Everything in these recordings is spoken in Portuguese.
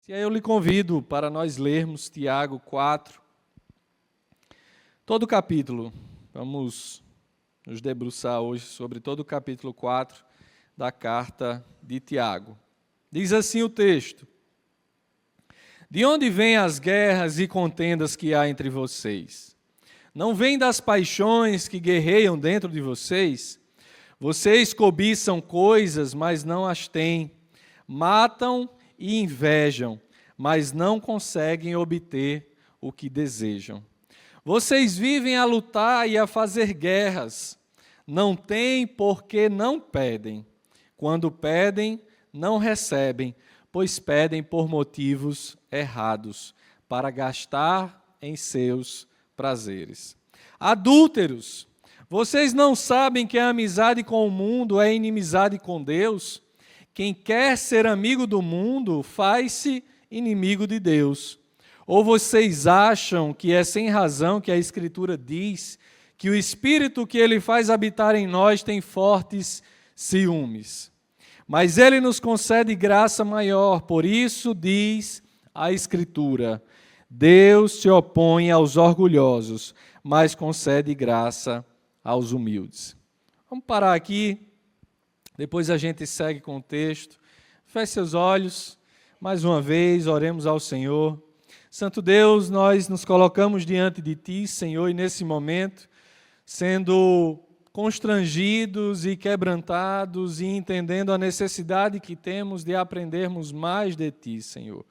E aí eu lhe convido para nós lermos Tiago 4, todo o capítulo. Vamos nos debruçar hoje sobre todo o capítulo 4 da carta de Tiago. Diz assim o texto: De onde vêm as guerras e contendas que há entre vocês? Não vêm das paixões que guerreiam dentro de vocês? Vocês cobiçam coisas, mas não as têm. Matam e invejam, mas não conseguem obter o que desejam. Vocês vivem a lutar e a fazer guerras. Não têm porque não pedem. Quando pedem, não recebem, pois pedem por motivos errados, para gastar em seus prazeres. Adúlteros, vocês não sabem que a amizade com o mundo é inimizade com Deus? Quem quer ser amigo do mundo faz-se inimigo de Deus. Ou vocês acham que é sem razão que a Escritura diz que o Espírito que Ele faz habitar em nós tem fortes ciúmes? Mas Ele nos concede graça maior, por isso diz a Escritura: Deus se opõe aos orgulhosos, mas concede graça aos humildes. Vamos parar aqui, depois a gente segue com o texto. Feche seus olhos, mais uma vez, oremos ao Senhor. Santo Deus, nós nos colocamos diante de Ti, Senhor, e nesse momento, sendo constrangidos e quebrantados e entendendo a necessidade que temos de aprendermos mais de Ti, Senhor.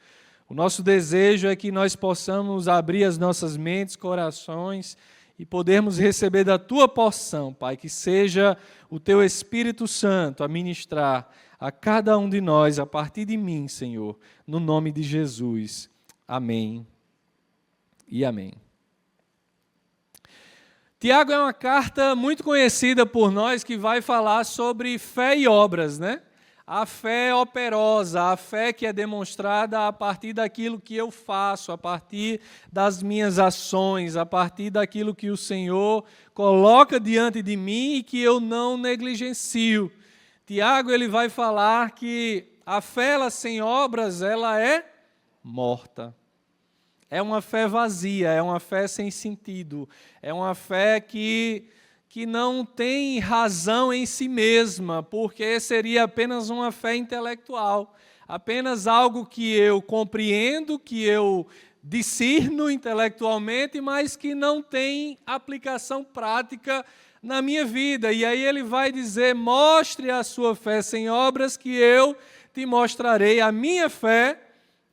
O nosso desejo é que nós possamos abrir as nossas mentes, corações e podermos receber da Tua porção, Pai, que seja o Teu Espírito Santo a ministrar a cada um de nós, a partir de mim, Senhor, no nome de Jesus. Amém e amém. Tiago é uma carta muito conhecida por nós que vai falar sobre fé e obras, né? A fé operosa, a fé que é demonstrada a partir daquilo que eu faço, a partir das minhas ações, a partir daquilo que o Senhor coloca diante de mim e que eu não negligencio. Tiago ele vai falar que a fé ela, sem obras, ela é morta. É uma fé vazia, é uma fé sem sentido, é uma fé que não tem razão em si mesma, porque seria apenas uma fé intelectual, apenas algo que eu compreendo, que eu discerno intelectualmente, mas que não tem aplicação prática na minha vida. E aí ele vai dizer: mostre a sua fé sem obras, que eu te mostrarei a minha fé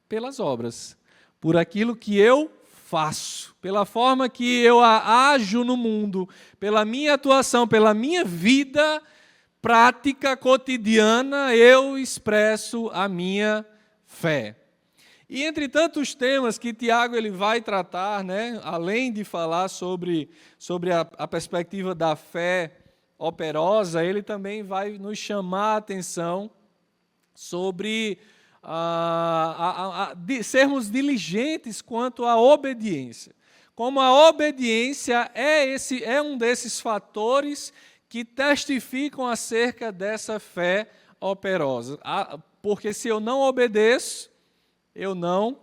pelas obras, por aquilo que eu faço, pela forma que eu ajo no mundo, pela minha atuação, pela minha vida prática cotidiana, eu expresso a minha fé. E entre tantos temas que Tiago ele vai tratar, né, além de falar sobre a perspectiva da fé operosa, ele também vai nos chamar a atenção sobre sermos diligentes quanto à obediência. Como a obediência é um desses fatores que testificam acerca dessa fé operosa. Porque se eu não obedeço, eu não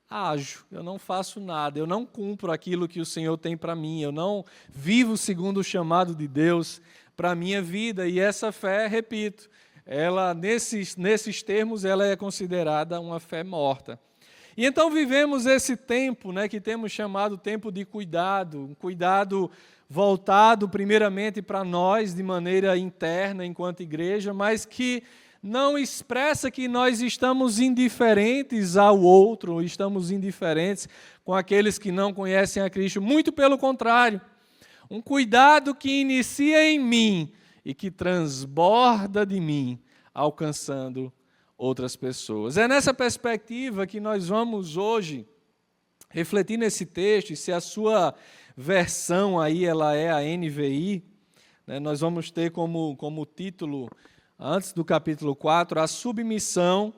ajo, eu não faço nada, eu não cumpro aquilo que o Senhor tem para mim, eu não vivo segundo o chamado de Deus para a minha vida. E essa fé, repito, ela, nesses termos, ela é considerada uma fé morta. E então vivemos esse tempo, né, que temos chamado tempo de cuidado, um cuidado voltado primeiramente para nós, de maneira interna, enquanto igreja, mas que não expressa que nós estamos indiferentes ao outro, estamos indiferentes com aqueles que não conhecem a Cristo. Muito pelo contrário, um cuidado que inicia em mim e que transborda de mim, alcançando outras pessoas. É nessa perspectiva que nós vamos hoje refletir nesse texto, e se a sua versão aí ela é a NVI, né, nós vamos ter como título, antes do capítulo 4, a submissão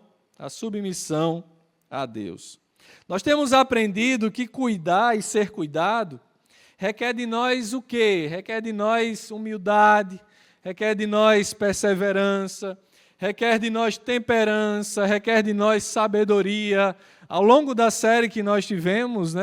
a Deus. Nós temos aprendido que cuidar e ser cuidado requer de nós o quê? Requer de nós humildade, requer de nós perseverança, requer de nós temperança, requer de nós sabedoria. Ao longo da série que nós tivemos,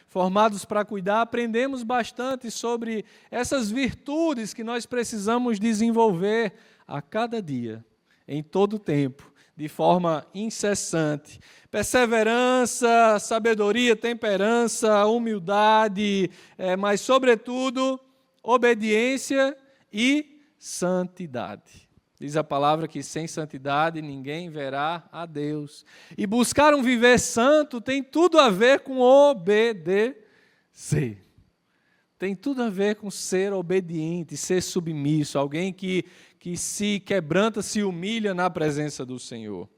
Formados para Cuidar, aprendemos bastante sobre essas virtudes que nós precisamos desenvolver a cada dia, em todo o tempo, de forma incessante. Perseverança, sabedoria, temperança, humildade, mas, sobretudo, obediência e santidade. Diz a palavra que sem santidade ninguém verá a Deus. E buscar um viver santo tem tudo a ver com obedecer. Tem tudo a ver com ser obediente, ser submisso, alguém que se quebranta, se humilha na presença do Senhor.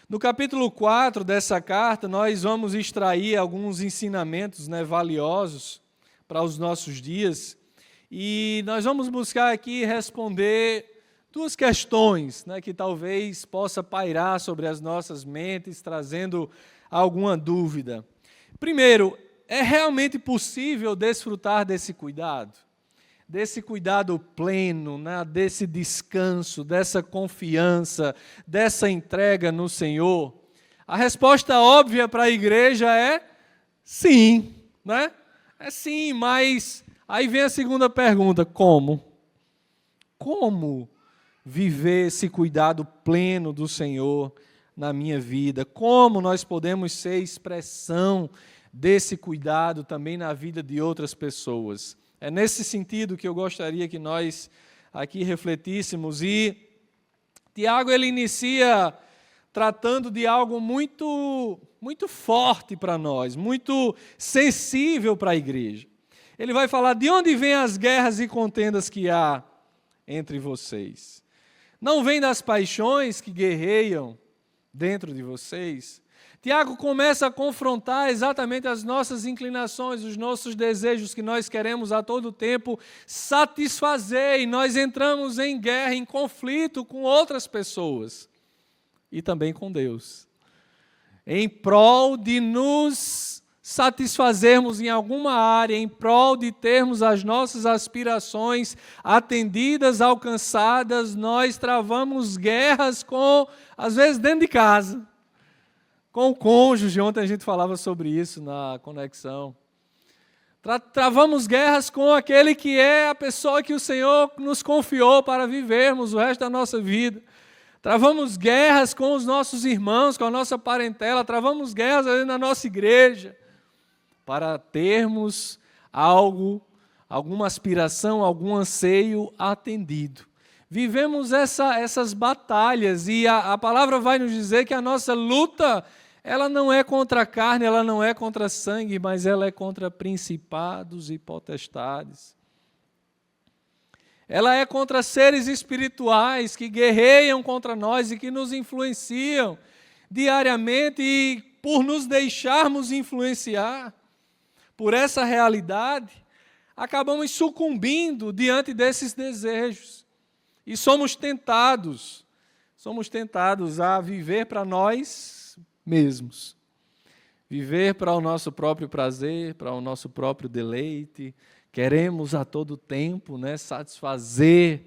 No capítulo 4 dessa carta, nós vamos extrair alguns ensinamentos valiosos para os nossos dias. E nós vamos buscar aqui responder duas questões que talvez possa pairar sobre as nossas mentes, trazendo alguma dúvida. Primeiro, é realmente possível desfrutar desse cuidado pleno, desse descanso, dessa confiança, dessa entrega no Senhor? A resposta óbvia para a igreja é sim, É sim, mas aí vem a segunda pergunta: como? Como viver esse cuidado pleno do Senhor na minha vida? Como nós podemos ser expressão desse cuidado também na vida de outras pessoas? É nesse sentido que eu gostaria que nós aqui refletíssemos. E Tiago, ele inicia tratando de algo muito, muito forte para nós, muito sensível para a igreja. Ele vai falar de onde vêm as guerras e contendas que há entre vocês. Não vem das paixões que guerreiam dentro de vocês? Tiago começa a confrontar exatamente as nossas inclinações, os nossos desejos que nós queremos a todo tempo satisfazer, e nós entramos em guerra, em conflito com outras pessoas e também com Deus, em prol de nos satisfazermos em alguma área, em prol de termos as nossas aspirações atendidas, alcançadas. Nós travamos guerras às vezes dentro de casa, com o cônjuge. Ontem a gente falava sobre isso na conexão. Travamos guerras com aquele que é a pessoa que o Senhor nos confiou para vivermos o resto da nossa vida. Travamos guerras com os nossos irmãos, com a nossa parentela. Travamos guerras ali na nossa igreja, para termos alguma aspiração, algum anseio atendido. Vivemos essas batalhas, e a palavra vai nos dizer que a nossa luta, ela não é contra a carne, ela não é contra sangue, mas ela é contra principados e potestades. Ela é contra seres espirituais que guerreiam contra nós e que nos influenciam diariamente, e por nos deixarmos influenciar por essa realidade, acabamos sucumbindo diante desses desejos. E somos tentados a viver para nós mesmos, viver para o nosso próprio prazer, para o nosso próprio deleite. Queremos a todo tempo satisfazer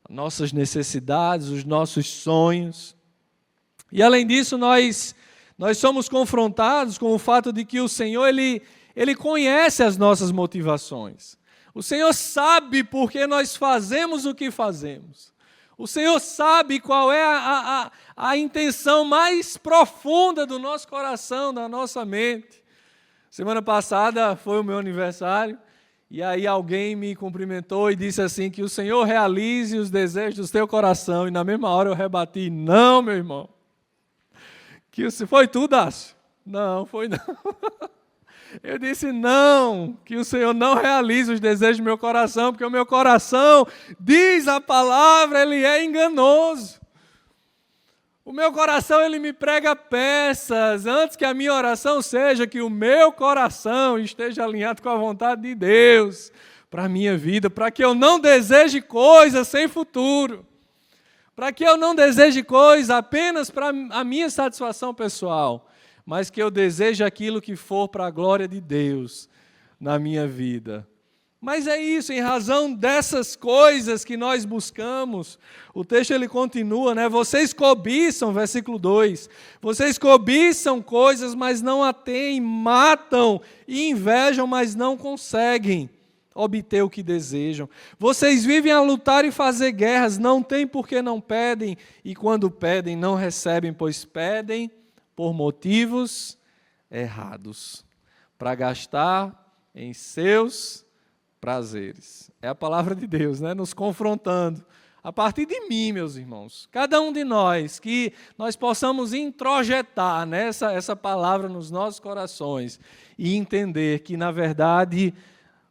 nossas necessidades, os nossos sonhos. E além disso, nós somos confrontados com o fato de que o Senhor, Ele conhece as nossas motivações. O Senhor sabe por que nós fazemos o que fazemos. O Senhor sabe qual é a intenção mais profunda do nosso coração, da nossa mente. Semana passada foi o meu aniversário, e aí alguém me cumprimentou e disse assim, que o Senhor realize os desejos do teu coração. E na mesma hora eu rebati: não, meu irmão. Foi tu, Dácio? Não, foi não. Eu disse: não, que o Senhor não realize os desejos do meu coração, porque o meu coração, diz a palavra, ele é enganoso. O meu coração, ele me prega peças. Antes que a minha oração seja que o meu coração esteja alinhado com a vontade de Deus para a minha vida, para que eu não deseje coisas sem futuro, para que eu não deseje coisas apenas para a minha satisfação pessoal, mas que eu deseje aquilo que for para a glória de Deus na minha vida. Mas é isso, em razão dessas coisas que nós buscamos, o texto ele continua, né? Vocês cobiçam, versículo 2, vocês cobiçam coisas, mas não a têm, matam e invejam, mas não conseguem obter o que desejam. Vocês vivem a lutar e fazer guerras, não têm porque não pedem, e quando pedem não recebem, pois pedem por motivos errados, para gastar em seus prazeres. É a palavra de Deus, né? Nos confrontando. A partir de mim, meus irmãos, cada um de nós, que nós possamos introjetar, né, essa palavra nos nossos corações e entender que, na verdade,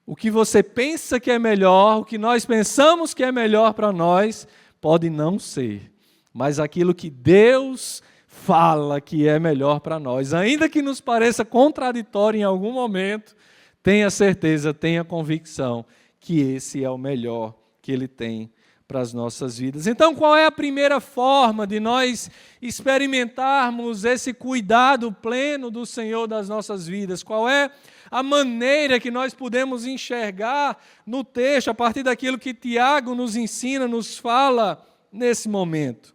o que você pensa que é melhor, o que nós pensamos que é melhor para nós, pode não ser. Mas aquilo que Deus fala que é melhor para nós, ainda que nos pareça contraditório em algum momento, tenha certeza, tenha convicção que esse é o melhor que Ele tem para as nossas vidas. Então, qual é a primeira forma de nós experimentarmos esse cuidado pleno do Senhor das nossas vidas? Qual é a maneira que nós podemos enxergar no texto, a partir daquilo que Tiago nos ensina, nos fala nesse momento?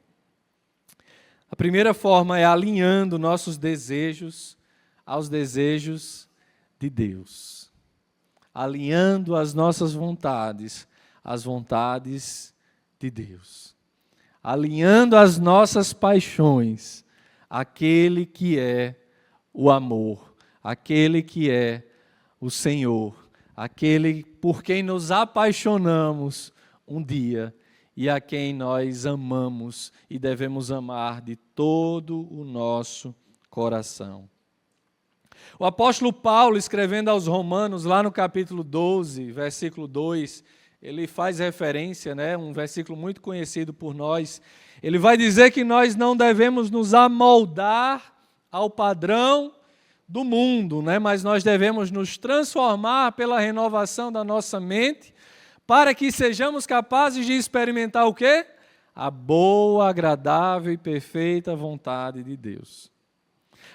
A primeira forma é alinhando nossos desejos aos desejos de Deus. Alinhando as nossas vontades às vontades de Deus. Alinhando as nossas paixões àquele que é o amor, aquele que é o Senhor, aquele por quem nos apaixonamos um dia e a quem nós amamos e devemos amar de todo o nosso coração. O apóstolo Paulo, escrevendo aos Romanos, lá no capítulo 12, versículo 2, ele faz referência, né, um versículo muito conhecido por nós. Ele vai dizer que nós não devemos nos amoldar ao padrão do mundo, né, mas nós devemos nos transformar pela renovação da nossa mente, para que sejamos capazes de experimentar o quê? A boa, agradável e perfeita vontade de Deus.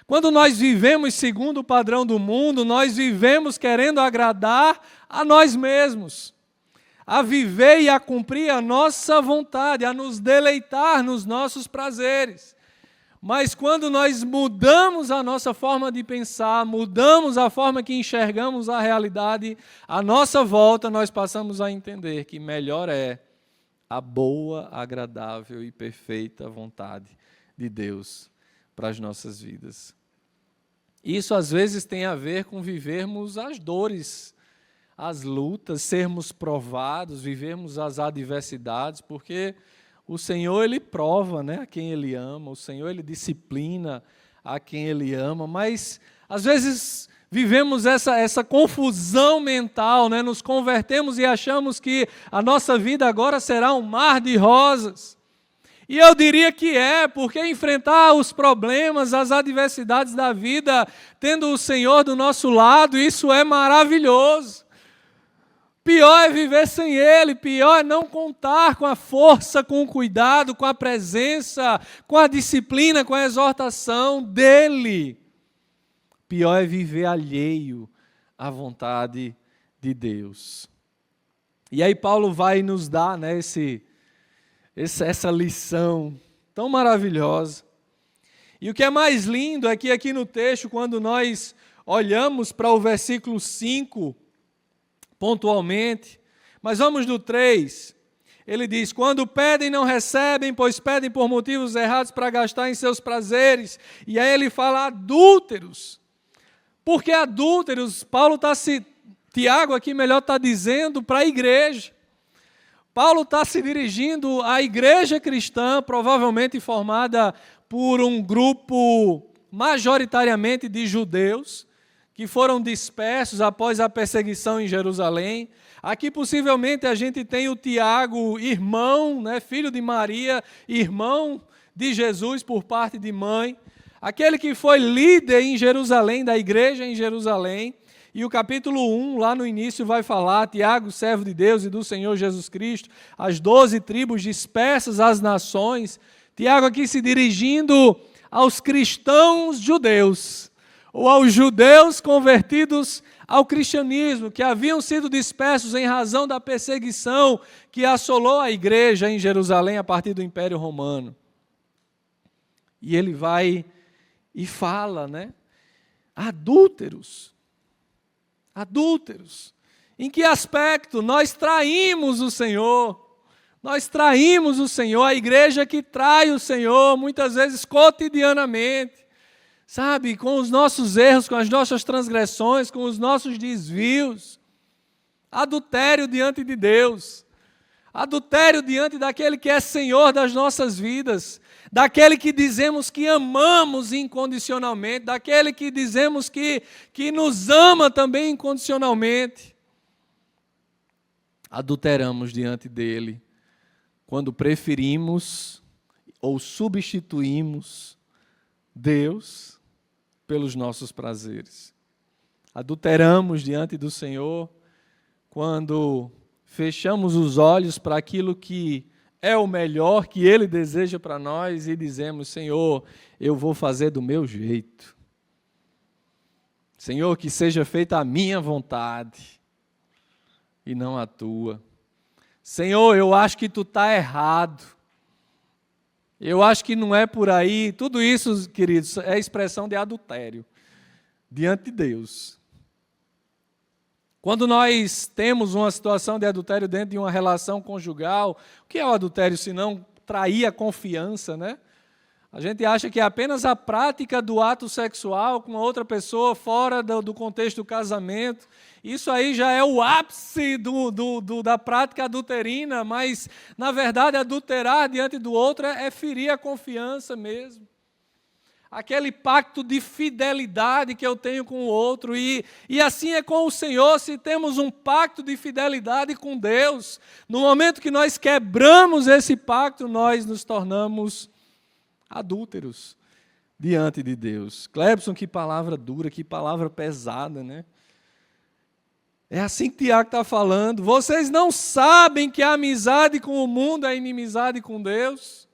Quando nós vivemos segundo o padrão do mundo, nós vivemos querendo agradar a nós mesmos, a viver e a cumprir a nossa vontade, a nos deleitar nos nossos prazeres. Mas quando nós mudamos a nossa forma de pensar, mudamos a forma que enxergamos a realidade, à nossa volta nós passamos a entender que melhor é a boa, agradável e perfeita vontade de Deus para as nossas vidas. Isso às vezes tem a ver com vivermos as dores, as lutas, sermos provados, vivermos as adversidades, porque o Senhor Ele prova, né, a quem Ele ama, o Senhor Ele disciplina a quem Ele ama, mas às vezes vivemos essa confusão mental, né, nos convertemos e achamos que a nossa vida agora será um mar de rosas. E eu diria que porque enfrentar os problemas, as adversidades da vida, tendo o Senhor do nosso lado, isso é maravilhoso. Pior é viver sem Ele, pior é não contar com a força, com o cuidado, com a presença, com a disciplina, com a exortação dEle. Pior é viver alheio à vontade de Deus. E aí Paulo vai nos dar, né, essa lição tão maravilhosa. E o que é mais lindo é que aqui no texto, quando nós olhamos para o versículo 5, pontualmente, mas vamos do 3, ele diz: quando pedem não recebem, pois pedem por motivos errados para gastar em seus prazeres. E aí ele fala adúlteros. Por que adúlteros? Tiago aqui melhor está dizendo para a igreja. Paulo está se dirigindo à igreja cristã, provavelmente formada por um grupo majoritariamente de judeus, que foram dispersos após a perseguição em Jerusalém. Aqui possivelmente a gente tem o Tiago, irmão, né, filho de Maria, irmão de Jesus por parte de mãe, aquele que foi líder em Jerusalém, da igreja em Jerusalém. E o capítulo 1, lá no início, vai falar, Tiago, servo de Deus e do Senhor Jesus Cristo, as 12 tribos dispersas às nações. Tiago aqui se dirigindo aos cristãos judeus, ou aos judeus convertidos ao cristianismo, que haviam sido dispersos em razão da perseguição que assolou a igreja em Jerusalém a partir do Império Romano. E ele vai e fala, adúlteros. Adúlteros. Em que aspecto? Nós traímos o Senhor. Nós traímos o Senhor, a igreja que trai o Senhor, muitas vezes cotidianamente. Sabe, com os nossos erros, com as nossas transgressões, com os nossos desvios. Adultério diante de Deus. Adultério diante daquele que é Senhor das nossas vidas. Daquele que dizemos que amamos incondicionalmente. Daquele que dizemos que nos ama também incondicionalmente. Adulteramos diante dele quando preferimos ou substituímos Deus pelos nossos prazeres. Adulteramos diante do Senhor quando fechamos os olhos para aquilo que é o melhor que Ele deseja para nós e dizemos: Senhor, eu vou fazer do meu jeito. Senhor, que seja feita a minha vontade e não a tua. Senhor, eu acho que tu está errado. Eu acho que não é por aí. Tudo isso, queridos, é expressão de adultério diante de Deus. Quando nós temos uma situação de adultério dentro de uma relação conjugal, o que é o adultério se não trair a confiança, A gente acha que é apenas a prática do ato sexual com outra pessoa fora do contexto do casamento. Isso aí já é o ápice da prática adulterina, mas, na verdade, adulterar diante do outro é ferir a confiança mesmo. Aquele pacto de fidelidade que eu tenho com o outro. E assim é com o Senhor, se temos um pacto de fidelidade com Deus. No momento que nós quebramos esse pacto, nós nos tornamos adúlteros diante de Deus. Clebson, que palavra dura, que palavra pesada, É assim que Tiago está falando. Vocês não sabem que a amizade com o mundo é inimizade com Deus?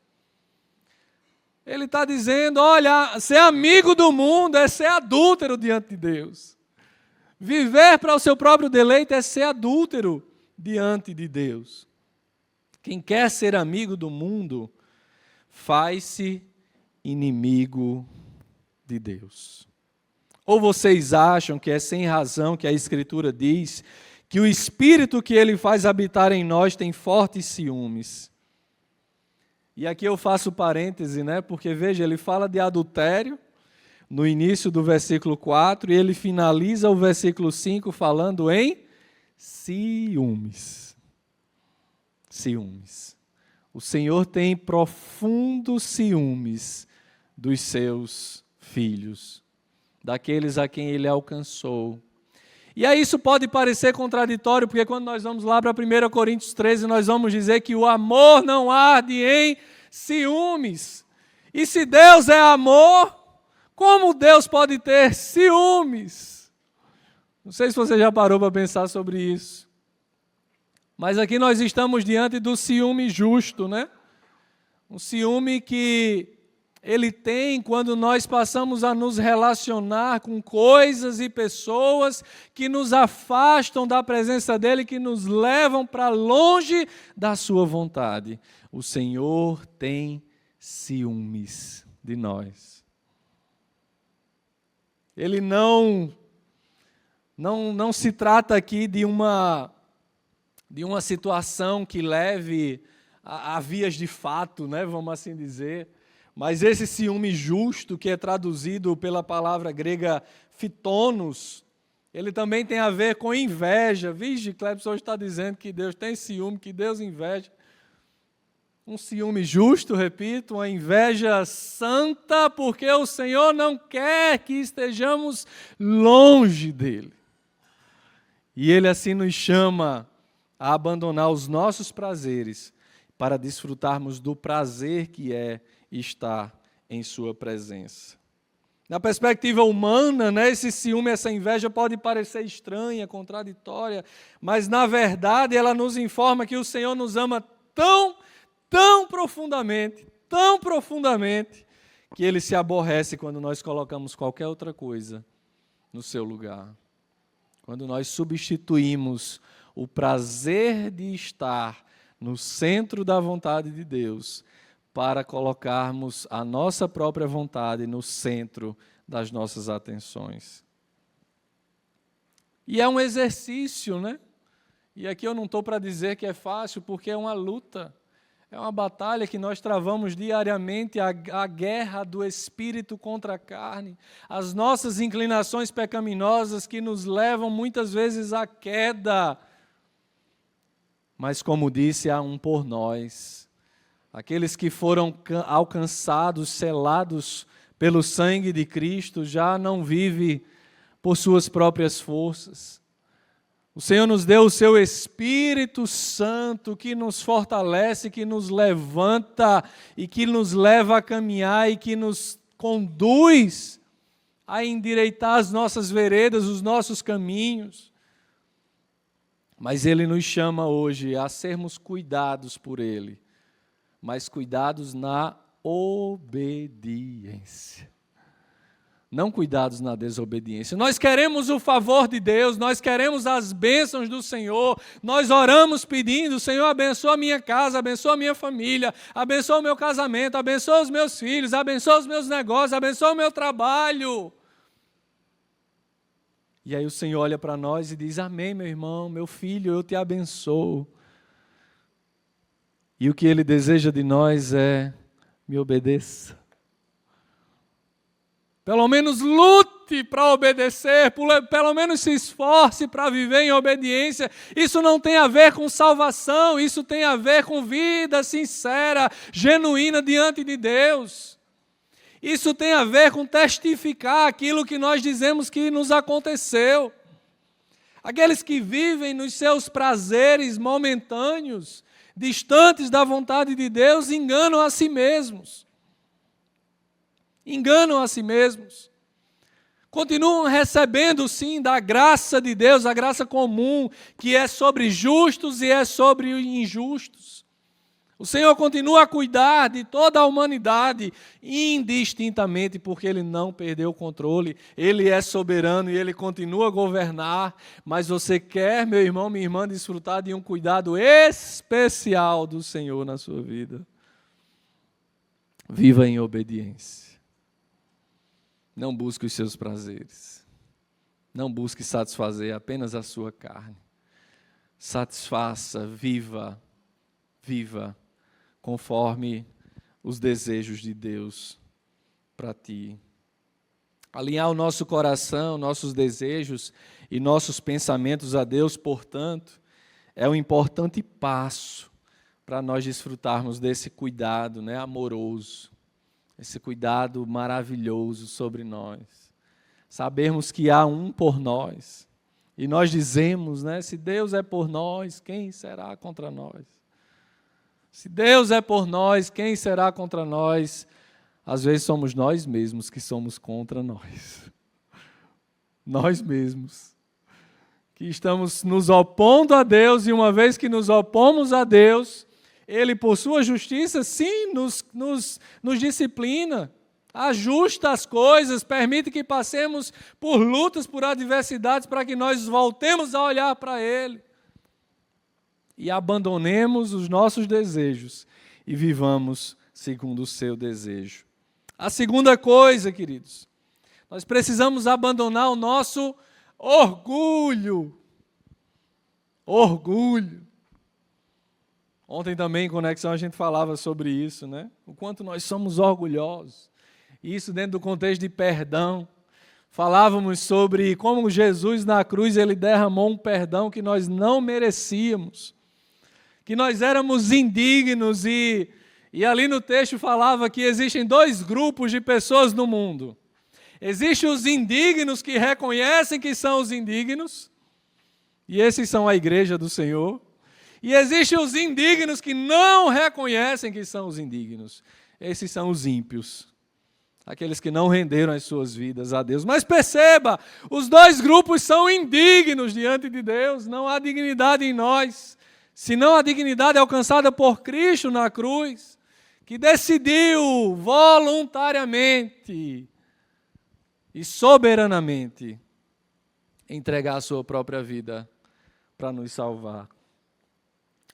Ele está dizendo, olha, ser amigo do mundo é ser adúltero diante de Deus. Viver para o seu próprio deleite é ser adúltero diante de Deus. Quem quer ser amigo do mundo faz-se inimigo de Deus. Ou vocês acham que é sem razão que a Escritura diz que o Espírito que Ele faz habitar em nós tem fortes ciúmes? E aqui eu faço parêntese, Porque, veja, ele fala de adultério no início do versículo 4 e ele finaliza o versículo 5 falando em ciúmes. Ciúmes. O Senhor tem profundos ciúmes dos seus filhos, daqueles a quem Ele alcançou. E aí isso pode parecer contraditório, porque quando nós vamos lá para 1 Coríntios 13, nós vamos dizer que o amor não arde em ciúmes. E se Deus é amor, como Deus pode ter ciúmes? Não sei se você já parou para pensar sobre isso. Mas aqui nós estamos diante do ciúme justo, Um ciúme que ele tem quando nós passamos a nos relacionar com coisas e pessoas que nos afastam da presença dele, que nos levam para longe da sua vontade. O Senhor tem ciúmes de nós. Ele não se trata aqui de uma situação que leve a vias de fato, vamos assim dizer. Mas esse ciúme justo, que é traduzido pela palavra grega fitonos, ele também tem a ver com inveja. Vixe, Clebson hoje está dizendo que Deus tem ciúme, que Deus inveja. Um ciúme justo, repito, uma inveja santa, porque o Senhor não quer que estejamos longe dEle. E Ele assim nos chama a abandonar os nossos prazeres para desfrutarmos do prazer que é estar em sua presença. Na perspectiva humana, esse ciúme, essa inveja pode parecer estranha, contraditória, mas na verdade ela nos informa que o Senhor nos ama tão profundamente, que Ele se aborrece quando nós colocamos qualquer outra coisa no seu lugar. Quando nós substituímos o prazer de estar no centro da vontade de Deus para colocarmos a nossa própria vontade no centro das nossas atenções. E é um exercício, né? E aqui eu não estou para dizer que é fácil, porque é uma luta. É uma batalha que nós travamos diariamente, a guerra do espírito contra a carne, as nossas inclinações pecaminosas que nos levam muitas vezes à queda. Mas como disse, há um por nós. Aqueles que foram alcançados, selados pelo sangue de Cristo, já não vivem por suas próprias forças. O Senhor nos deu o seu Espírito Santo que nos fortalece, que nos levanta e que nos leva a caminhar e que nos conduz a endireitar as nossas veredas, os nossos caminhos. Mas Ele nos chama hoje a sermos cuidados por Ele, mas cuidados na obediência. Não cuidados na desobediência. Nós queremos o favor de Deus, nós queremos as bênçãos do Senhor, nós oramos pedindo: Senhor, abençoa a minha casa, abençoa a minha família, abençoa o meu casamento, abençoa os meus filhos, abençoa os meus negócios, abençoa o meu trabalho. E aí o Senhor olha para nós e diz: amém, meu irmão, meu filho, eu te abençoo. E o que Ele deseja de nós é: me obedeça. Pelo menos lute para obedecer, pelo menos se esforce para viver em obediência. Isso não tem a ver com salvação, isso tem a ver com vida sincera, genuína diante de Deus. Isso tem a ver com testificar aquilo que nós dizemos que nos aconteceu. Aqueles que vivem nos seus prazeres momentâneos, distantes da vontade de Deus, enganam a si mesmos. Enganam a si mesmos. Continuam recebendo, sim, da graça de Deus, a graça comum, que é sobre justos e é sobre injustos. O Senhor continua a cuidar de toda a humanidade, indistintamente, porque Ele não perdeu o controle. Ele é soberano e Ele continua a governar. Mas você quer, meu irmão, minha irmã, desfrutar de um cuidado especial do Senhor na sua vida. Viva em obediência. Não busque os seus prazeres. Não busque satisfazer apenas a sua carne. Satisfaça, viva conforme os desejos de Deus para ti. Alinhar o nosso coração, nossos desejos e nossos pensamentos a Deus, portanto, é um importante passo para nós desfrutarmos desse cuidado, né, amoroso. Esse cuidado maravilhoso sobre nós. Sabermos que há um por nós. E nós dizemos, né, se Deus é por nós, quem será contra nós? Se Deus é por nós, quem será contra nós? Às vezes somos nós mesmos que somos contra nós. Nós mesmos. Que estamos nos opondo a Deus, e uma vez que nos opomos a Deus, Ele, por sua justiça, sim, nos disciplina, ajusta as coisas, permite que passemos por lutas, por adversidades, para que nós voltemos a olhar para Ele e abandonemos os nossos desejos e vivamos segundo o seu desejo. A segunda coisa, queridos, nós precisamos abandonar o nosso orgulho. Orgulho. Ontem também, em Conexão, a gente falava sobre isso, né? O quanto nós somos orgulhosos. Isso dentro do contexto de perdão. Falávamos sobre como Jesus na cruz, Ele derramou um perdão que nós não merecíamos. Que nós éramos indignos e ali no texto falava que existem dois grupos de pessoas no mundo. Existem os indignos que reconhecem que são os indignos. E esses são a igreja do Senhor. E existem os indignos que não reconhecem que são os indignos. Esses são os ímpios. Aqueles que não renderam as suas vidas a Deus. Mas perceba, os dois grupos são indignos diante de Deus. Não há dignidade em nós. Senão a dignidade é alcançada por Cristo na cruz, que decidiu voluntariamente e soberanamente entregar a sua própria vida para nos salvar.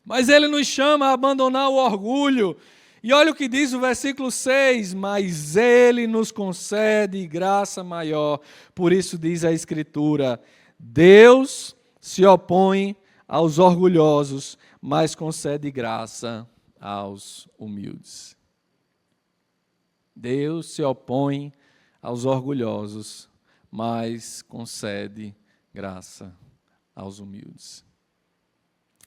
Mas ele nos chama a abandonar o orgulho. E olha o que diz o versículo 6, mas ele nos concede graça maior. Por isso diz a Escritura, Deus se opõe aos orgulhosos, mas concede graça aos humildes. Deus se opõe aos orgulhosos, mas concede graça aos humildes.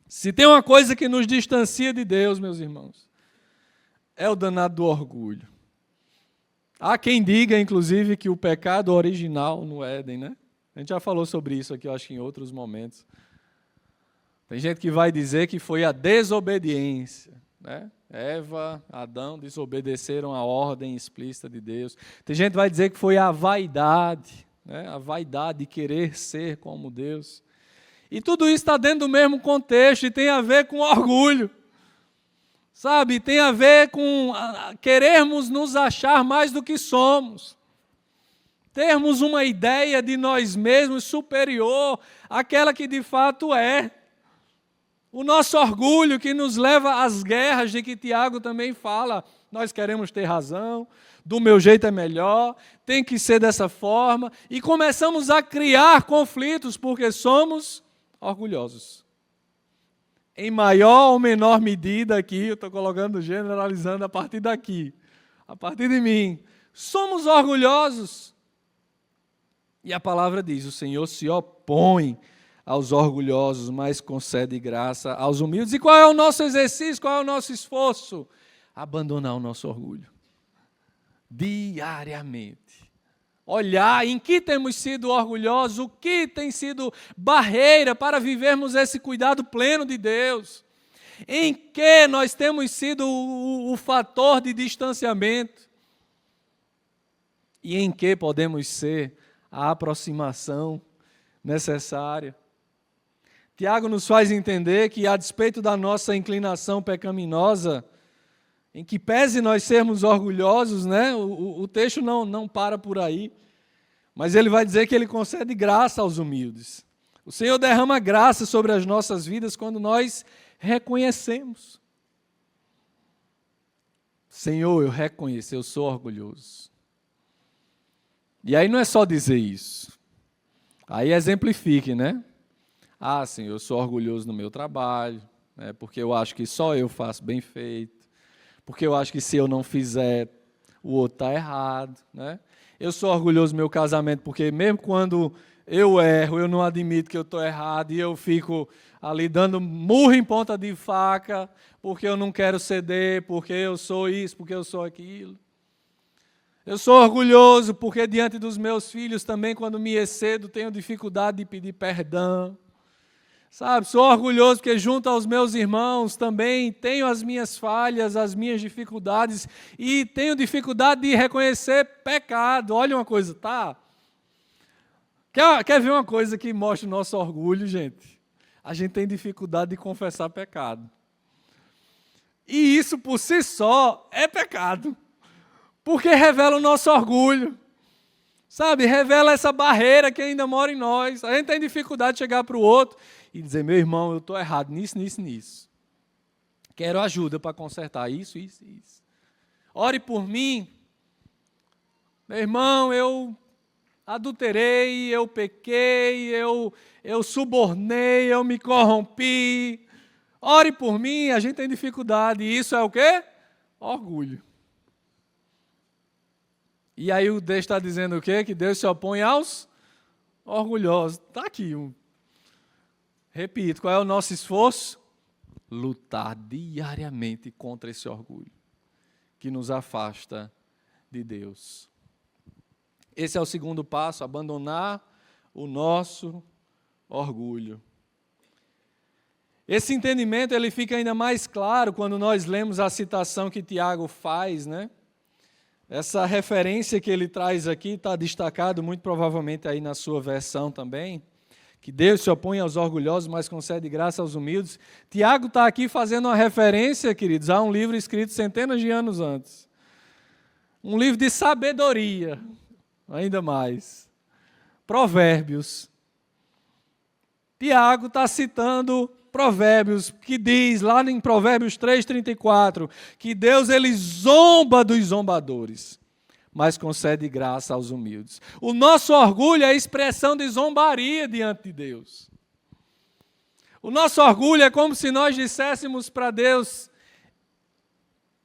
Se tem uma coisa que nos distancia de Deus, meus irmãos, é o danado do orgulho. Há quem diga, inclusive, que o pecado original no Éden, né? A gente já falou sobre isso aqui, eu acho que em outros momentos. Tem gente que vai dizer que foi a desobediência, né? Eva, Adão desobedeceram a ordem explícita de Deus. Tem gente que vai dizer que foi a vaidade, né? A vaidade de querer ser como Deus. E tudo isso está dentro do mesmo contexto e tem a ver com orgulho. Sabe, tem a ver com querermos nos achar mais do que somos. Termos uma ideia de nós mesmos superior àquela que de fato é. O nosso orgulho que nos leva às guerras de que Tiago também fala. Nós queremos ter razão, do meu jeito é melhor, tem que ser dessa forma. E começamos a criar conflitos porque somos orgulhosos. Em maior ou menor medida aqui, eu estou colocando, generalizando a partir daqui, a partir de mim. Somos orgulhosos. E a palavra diz, o Senhor se opõe aos orgulhosos, mas concede graça aos humildes. E qual é o nosso exercício, qual é o nosso esforço? Abandonar o nosso orgulho. Diariamente. Olhar em que temos sido orgulhosos, o que tem sido barreira para vivermos esse cuidado pleno de Deus. Em que nós temos sido o fator de distanciamento. E em que podemos ser a aproximação necessária. Tiago nos faz entender que, a despeito da nossa inclinação pecaminosa, em que pese nós sermos orgulhosos, né? O texto não para por aí, mas ele vai dizer que ele concede graça aos humildes. O Senhor derrama graça sobre as nossas vidas quando nós reconhecemos. Senhor, eu reconheço, eu sou orgulhoso. E aí não é só dizer isso. Aí exemplifique, né? Ah, Senhor, eu sou orgulhoso no meu trabalho, né? Porque eu acho que só eu faço bem feito. Porque eu acho que se eu não fizer, o outro está errado, né? Eu sou orgulhoso do meu casamento, porque mesmo quando eu erro, eu não admito que eu estou errado, e eu fico ali dando murro em ponta de faca, porque eu não quero ceder, porque eu sou isso, porque eu sou aquilo. Eu sou orgulhoso porque diante dos meus filhos também, quando me excedo, tenho dificuldade de pedir perdão. Sabe, sou orgulhoso porque junto aos meus irmãos também tenho as minhas falhas, as minhas dificuldades e tenho dificuldade de reconhecer pecado. Olha uma coisa, tá? Quer ver uma coisa que mostra o nosso orgulho, gente? A gente tem dificuldade de confessar pecado. E isso por si só é pecado. Porque revela o nosso orgulho. Sabe, revela essa barreira que ainda mora em nós. A gente tem dificuldade de chegar para o outro e dizer, meu irmão, eu estou errado nisso, nisso, nisso. Quero ajuda para consertar isso, isso, isso. Ore por mim. Meu irmão, eu adulterei, eu pequei, eu subornei, eu me corrompi. Ore por mim, a gente tem dificuldade. E isso é o quê? Orgulho. E aí o texto está dizendo o quê? Que Deus se opõe aos orgulhosos. Está aqui. Repito, qual é o nosso esforço? Lutar diariamente contra esse orgulho que nos afasta de Deus. Esse é o segundo passo, abandonar o nosso orgulho. Esse entendimento ele fica ainda mais claro quando nós lemos a citação que Tiago faz, né? Essa referência que ele traz aqui está destacado muito provavelmente aí na sua versão também, que Deus se opõe aos orgulhosos, mas concede graça aos humildes. Tiago está aqui fazendo uma referência, queridos, a um livro escrito centenas de anos antes. Um livro de sabedoria, ainda mais. Provérbios. Tiago está citando Provérbios, que diz lá em Provérbios 3:34, que Deus ele zomba dos zombadores, mas concede graça aos humildes. O nosso orgulho é a expressão de zombaria diante de Deus. O nosso orgulho é como se nós disséssemos para Deus: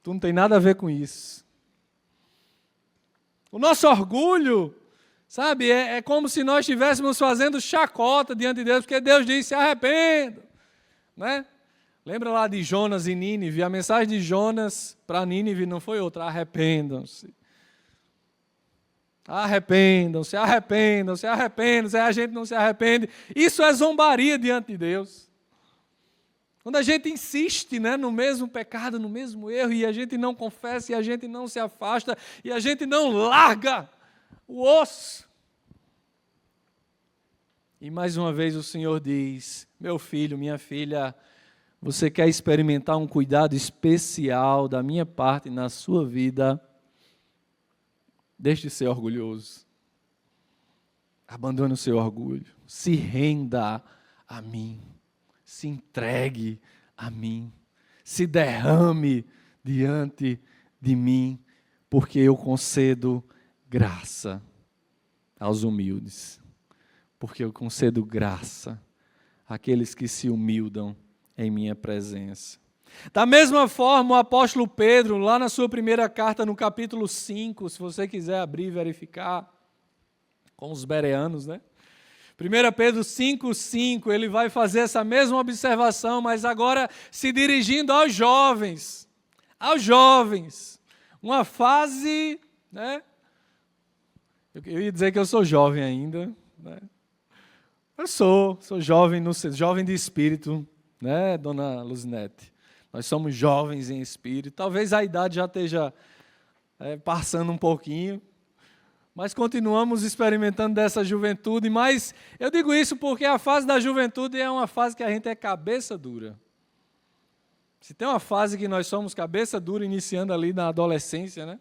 tu não tem nada a ver com isso. O nosso orgulho, sabe, é como se nós estivéssemos fazendo chacota diante de Deus, porque Deus diz: se arrependa, né? Lembra lá de Jonas e Nínive? A mensagem de Jonas para Nínive não foi outra: arrependam-se. Arrependam-se, arrependam-se, arrependam-se, a gente não se arrepende. Isso é zombaria diante de Deus. Quando a gente insiste, né, no mesmo pecado, no mesmo erro, e a gente não confessa, e a gente não se afasta, e a gente não larga o osso. E mais uma vez o Senhor diz: meu filho, minha filha, você quer experimentar um cuidado especial da minha parte na sua vida? Deixe de ser orgulhoso. Abandone o seu orgulho. Se renda a mim. Se entregue a mim. Se derrame diante de mim, porque eu concedo graça aos humildes. Porque eu concedo graça àqueles que se humildam em minha presença. Da mesma forma, o apóstolo Pedro, lá na sua primeira carta, no capítulo 5, se você quiser abrir e verificar, com os bereanos, né? 1 Pedro 5:5, ele vai fazer essa mesma observação, mas agora se dirigindo aos jovens. Aos jovens. Uma fase, né? Eu ia dizer que eu sou jovem ainda, né? Eu sou jovem, jovem de espírito, né, dona Luzinete? Nós somos jovens em espírito. Talvez a idade já esteja passando um pouquinho, mas continuamos experimentando dessa juventude. Mas eu digo isso porque a fase da juventude é uma fase que a gente é cabeça dura. Se tem uma fase que nós somos cabeça dura, iniciando ali na adolescência, né?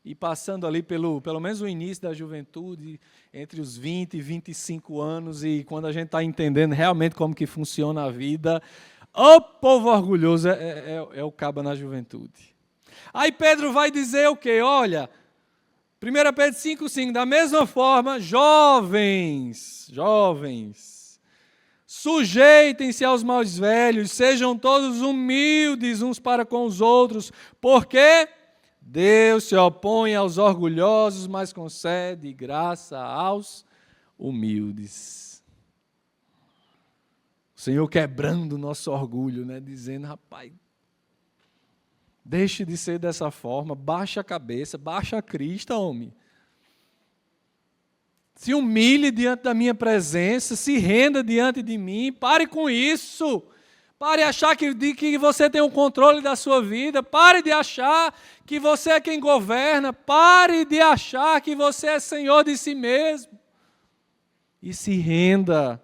E passando ali pelo menos o início da juventude, entre os 20 e 25 anos, e quando a gente está entendendo realmente como que funciona a vida, o povo orgulhoso é o caba na juventude. Aí Pedro vai dizer o quê? Olha, 1 Pedro 5:5, da mesma forma, jovens, sujeitem-se aos mais velhos, sejam todos humildes uns para com os outros, porque Deus se opõe aos orgulhosos, mas concede graça aos humildes. O Senhor quebrando o nosso orgulho, né? Dizendo: rapaz, deixe de ser dessa forma, baixa a cabeça, baixa a crista, homem. Se humilhe diante da minha presença, se renda diante de mim, pare com isso. Pare de achar que você tem o controle da sua vida, pare de achar que você é quem governa, pare de achar que você é senhor de si mesmo. E se renda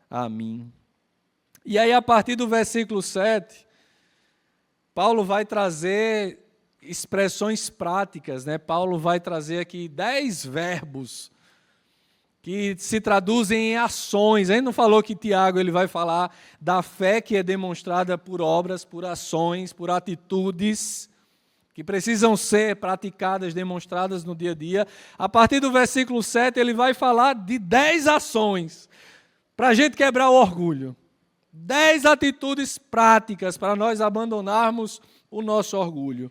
a mim. E aí, a partir do versículo 7, Paulo vai trazer expressões práticas, né? Paulo vai trazer aqui 10 verbos que se traduzem em ações. A gente não falou que Tiago ele vai falar da fé que é demonstrada por obras, por ações, por atitudes que precisam ser praticadas, demonstradas no dia a dia. A partir do versículo 7, ele vai falar de 10 ações para a gente quebrar o orgulho. 10 atitudes práticas para nós abandonarmos o nosso orgulho.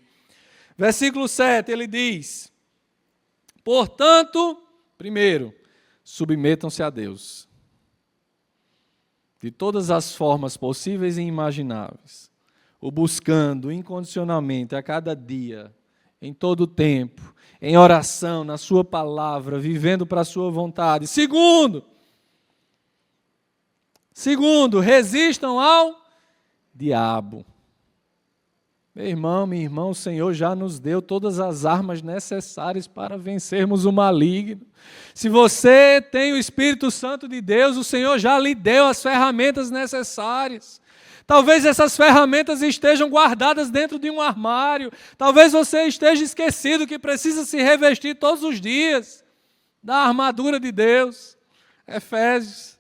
Versículo 7, ele diz: portanto, primeiro, submetam-se a Deus, de todas as formas possíveis e imagináveis, o buscando incondicionalmente a cada dia, em todo o tempo, em oração, na sua palavra, vivendo para a sua vontade. Segundo, resistam ao diabo. Meu irmão, minha irmã, o Senhor já nos deu todas as armas necessárias para vencermos o maligno. Se você tem o Espírito Santo de Deus, o Senhor já lhe deu as ferramentas necessárias. Talvez essas ferramentas estejam guardadas dentro de um armário. Talvez você esteja esquecido que precisa se revestir todos os dias da armadura de Deus. Efésios.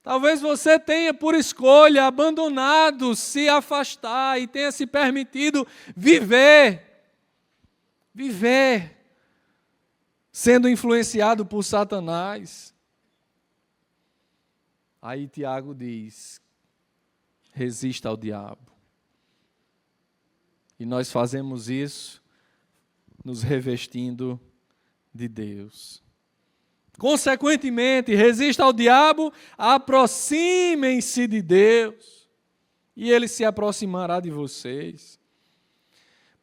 Talvez você tenha, por escolha, abandonado, se afastar e tenha se permitido viver, sendo influenciado por Satanás. Aí Tiago diz, resista ao diabo. E nós fazemos isso nos revestindo de Deus. Consequentemente, resista ao diabo, aproximem-se de Deus, e ele se aproximará de vocês.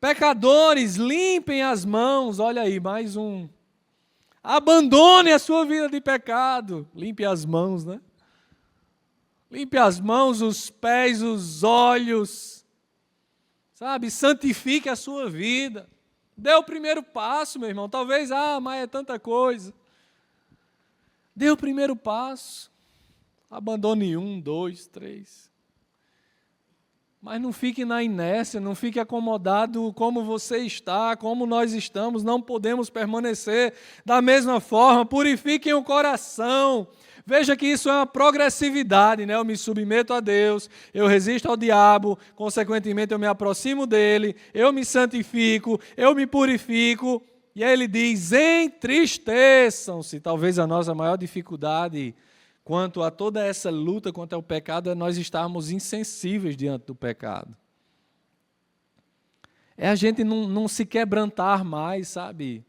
Pecadores, limpem as mãos, olha aí, mais um. Abandone a sua vida de pecado, limpe as mãos, né? Limpe as mãos, os pés, os olhos, sabe? Santifique a sua vida. Dê o primeiro passo, meu irmão. Talvez, mas é tanta coisa. Dê o primeiro passo. Abandone 1, 2, 3. Mas não fique na inércia, não fique acomodado como você está, como nós estamos. Não podemos permanecer da mesma forma. Purifiquem o coração. Veja que isso é uma progressividade, né? Eu me submeto a Deus, eu resisto ao diabo, consequentemente eu me aproximo dele, eu me santifico, eu me purifico. E aí ele diz, entristeçam-se. Talvez a nossa maior dificuldade quanto a toda essa luta contra o pecado é nós estarmos insensíveis diante do pecado. É a gente não se quebrantar mais, sabe?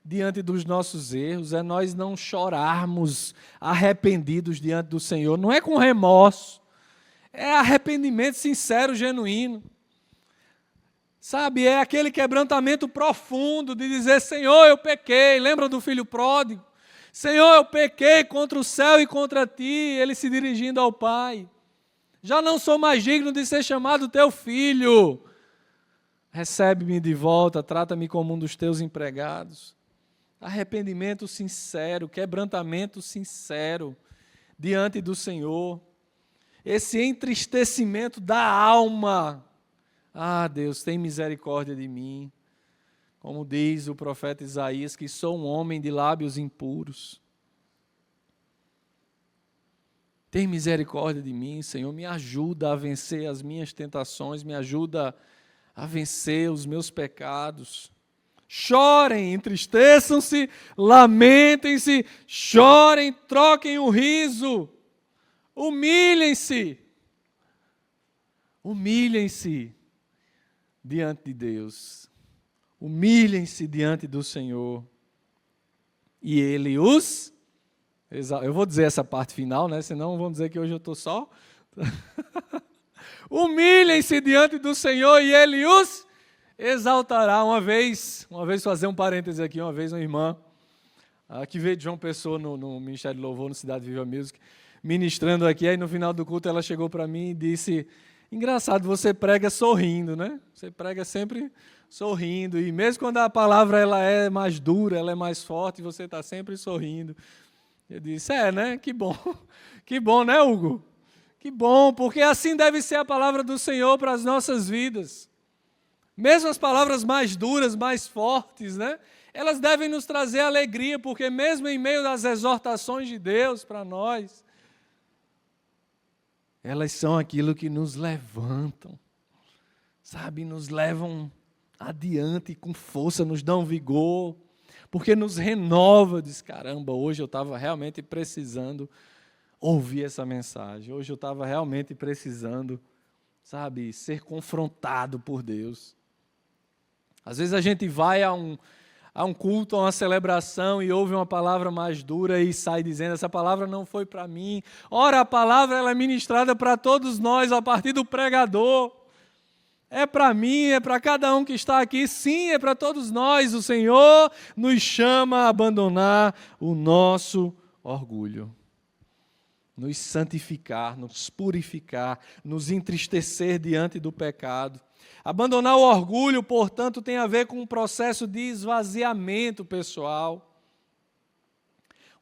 Diante dos nossos erros, é nós não chorarmos arrependidos diante do Senhor. Não é com remorso, é arrependimento sincero, genuíno. Sabe, é aquele quebrantamento profundo de dizer, Senhor, eu pequei. Lembra do filho pródigo? Senhor, eu pequei contra o céu e contra ti. Ele se dirigindo ao Pai. Já não sou mais digno de ser chamado teu filho. Recebe-me de volta, trata-me como um dos teus empregados. Arrependimento sincero, quebrantamento sincero diante do Senhor. Esse entristecimento da alma. Deus, tem misericórdia de mim. Como diz o profeta Isaías, que sou um homem de lábios impuros. Tem misericórdia de mim, Senhor, me ajuda a vencer as minhas tentações, me ajuda a vencer os meus pecados. Chorem, entristeçam-se, lamentem-se, chorem, troquem o riso, humilhem-se diante de Deus, humilhem-se diante do Senhor, e Ele os exalta. Eu vou dizer essa parte final, né? Senão vão dizer que hoje eu estou só. Humilhem-se diante do Senhor e Ele os exaltará. Uma vez fazer um parêntese aqui, uma vez uma irmã, que veio de João Pessoa no Ministério de Louvor, no Cidade Viva Music, ministrando aqui, aí no final do culto ela chegou para mim e disse, engraçado, você prega sorrindo, né? Você prega sempre sorrindo, e mesmo quando a palavra ela é mais dura, ela é mais forte, você está sempre sorrindo. Eu disse, né? Que bom, né, Hugo? Que bom, porque assim deve ser a palavra do Senhor para as nossas vidas. Mesmo as palavras mais duras, mais fortes, né? Elas devem nos trazer alegria, porque mesmo em meio das exortações de Deus para nós, elas são aquilo que nos levantam, sabe? Nos levam adiante com força, nos dão vigor, porque nos renova. Diz, caramba, hoje eu estava realmente precisando ouvir essa mensagem. Hoje eu estava realmente precisando, sabe, ser confrontado por Deus. Às vezes a gente vai a um culto, a uma celebração e ouve uma palavra mais dura e sai dizendo, essa palavra não foi para mim. Ora, a palavra ela é ministrada para todos nós a partir do pregador. É para mim, é para cada um que está aqui, sim, é para todos nós. O Senhor nos chama a abandonar o nosso orgulho, nos santificar, nos purificar, nos entristecer diante do pecado. Abandonar o orgulho, portanto, tem a ver com um processo de esvaziamento pessoal,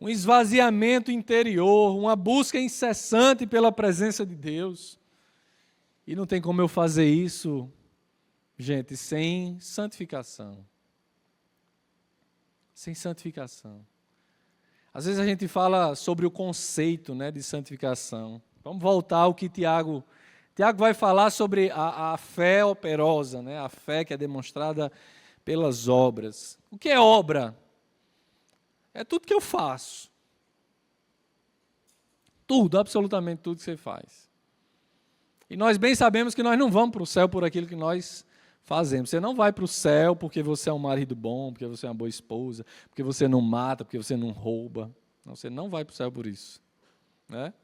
um esvaziamento interior, uma busca incessante pela presença de Deus. E não tem como eu fazer isso, gente, sem santificação. Sem santificação. Às vezes a gente fala sobre o conceito, né, de santificação. Vamos voltar ao que Tiago vai falar sobre a fé operosa, né, a fé que é demonstrada pelas obras. O que é obra? É tudo que eu faço. Tudo, absolutamente tudo que você faz. E nós bem sabemos que nós não vamos para o céu por aquilo que nós fazemos. Você não vai para o céu porque você é um marido bom, porque você é uma boa esposa, porque você não mata, porque você não rouba. Não, você não vai para o céu por isso. Né?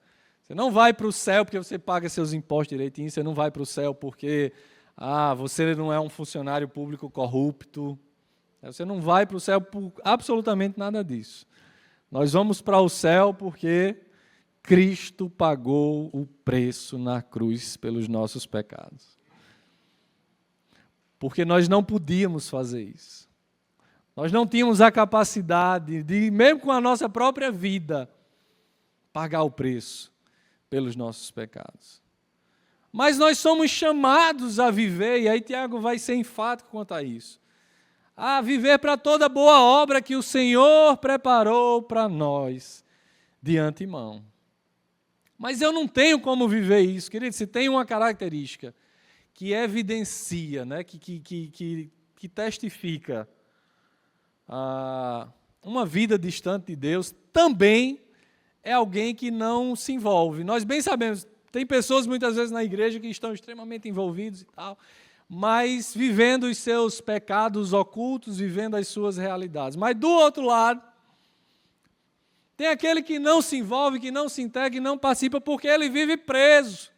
Você não vai para o céu porque você paga seus impostos direitinho, você não vai para o céu porque você não é um funcionário público corrupto. Você não vai para o céu por absolutamente nada disso. Nós vamos para o céu porque Cristo pagou o preço na cruz pelos nossos pecados. Porque nós não podíamos fazer isso. Nós não tínhamos a capacidade de, mesmo com a nossa própria vida, pagar o preço pelos nossos pecados. Mas nós somos chamados a viver, e aí Tiago vai ser enfático quanto a isso, a viver para toda boa obra que o Senhor preparou para nós de antemão. Mas eu não tenho como viver isso, querido. Se tem uma característica que evidencia, né, que testifica uma vida distante de Deus, também é alguém que não se envolve. Nós bem sabemos, tem pessoas muitas vezes na igreja que estão extremamente envolvidos e tal, mas vivendo os seus pecados ocultos, vivendo as suas realidades. Mas do outro lado, tem aquele que não se envolve, que não se integra, que não participa, porque ele vive preso.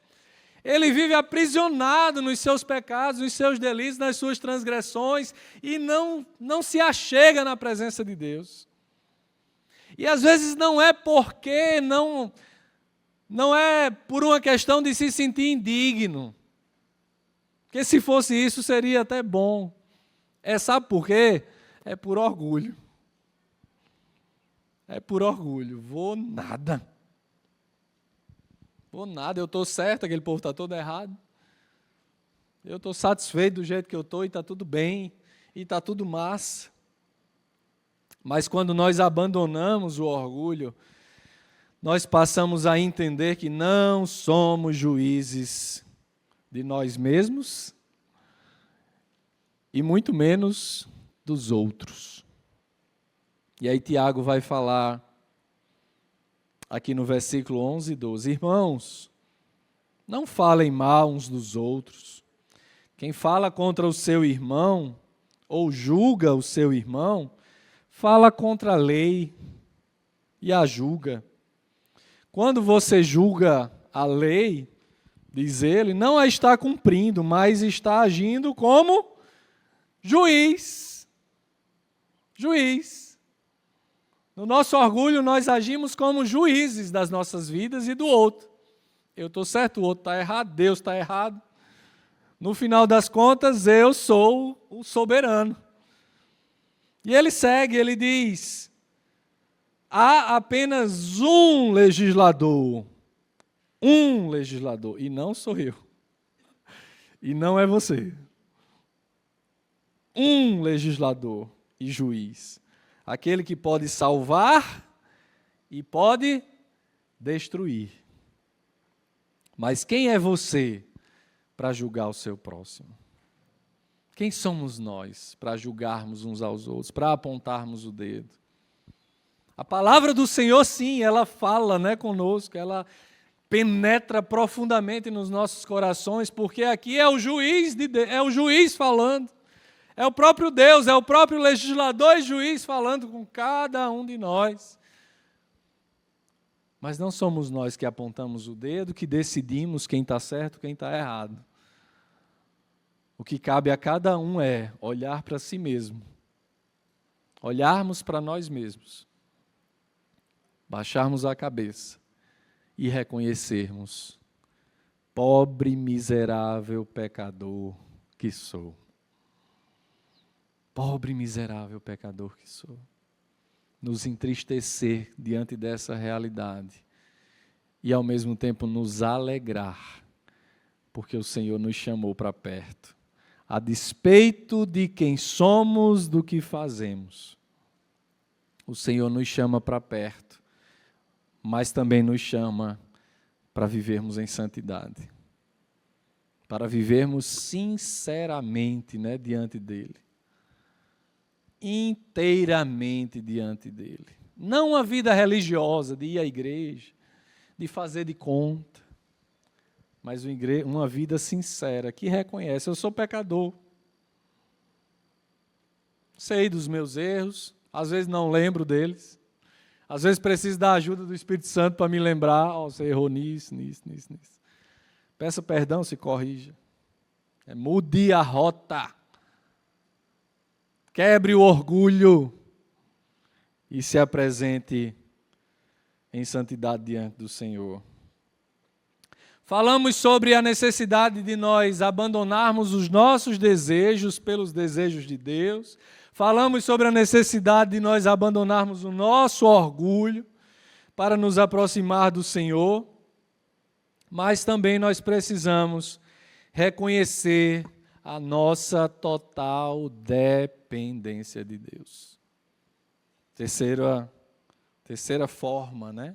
Ele vive aprisionado nos seus pecados, nos seus delitos, nas suas transgressões, e não se achega na presença de Deus. E às vezes não é porque, não é por uma questão de se sentir indigno. Porque se fosse isso, seria até bom. Sabe por quê? É por orgulho. É por orgulho. Vou nada, eu estou certo, aquele povo está todo errado. Eu estou satisfeito do jeito que eu estou e está tudo bem, e está tudo massa. Mas quando nós abandonamos o orgulho, nós passamos a entender que não somos juízes de nós mesmos e muito menos dos outros. E aí Tiago vai falar aqui no versículo 11 e 12. Irmãos, não falem mal uns dos outros. Quem fala contra o seu irmão ou julga o seu irmão, fala contra a lei e a julga. Quando você julga a lei, diz ele, não a está cumprindo, mas está agindo como juiz. Juiz. No nosso orgulho, nós agimos como juízes das nossas vidas e do outro. Eu estou certo, o outro está errado, Deus está errado. No final das contas, eu sou o soberano. E ele segue, ele diz, há apenas um legislador, e não sou eu, e não é você. Um legislador e juiz. Aquele que pode salvar e pode destruir. Mas quem é você para julgar o seu próximo? Quem somos nós para julgarmos uns aos outros, para apontarmos o dedo? A palavra do Senhor, sim, ela fala, né, conosco, ela penetra profundamente nos nossos corações, porque aqui é o juiz falando. É o próprio Deus, é o próprio legislador e juiz falando com cada um de nós. Mas não somos nós que apontamos o dedo, que decidimos quem está certo, quem está errado. O que cabe a cada um é olhar para si mesmo, olharmos para nós mesmos, baixarmos a cabeça e reconhecermos: pobre, miserável pecador que sou. Pobre, miserável pecador que sou. Nos entristecer diante dessa realidade e, ao mesmo tempo, nos alegrar, porque o Senhor nos chamou para perto, a despeito de quem somos, do que fazemos. O Senhor nos chama para perto mas também nos chama para vivermos em santidade, para vivermos sinceramente, né, diante dele, inteiramente diante dele. Não uma vida religiosa, de ir à igreja, de fazer de conta, mas uma vida sincera, que reconhece: eu sou pecador, sei dos meus erros, às vezes não lembro deles, às vezes preciso da ajuda do Espírito Santo para me lembrar: você errou nisso. Peça perdão, se corrija. Mude a rota. Quebre o orgulho e se apresente em santidade diante do Senhor. Falamos sobre a necessidade de nós abandonarmos os nossos desejos pelos desejos de Deus. Falamos sobre a necessidade de nós abandonarmos o nosso orgulho para nos aproximar do Senhor. Mas também nós precisamos reconhecer a nossa total dependência de Deus. Terceira forma, né,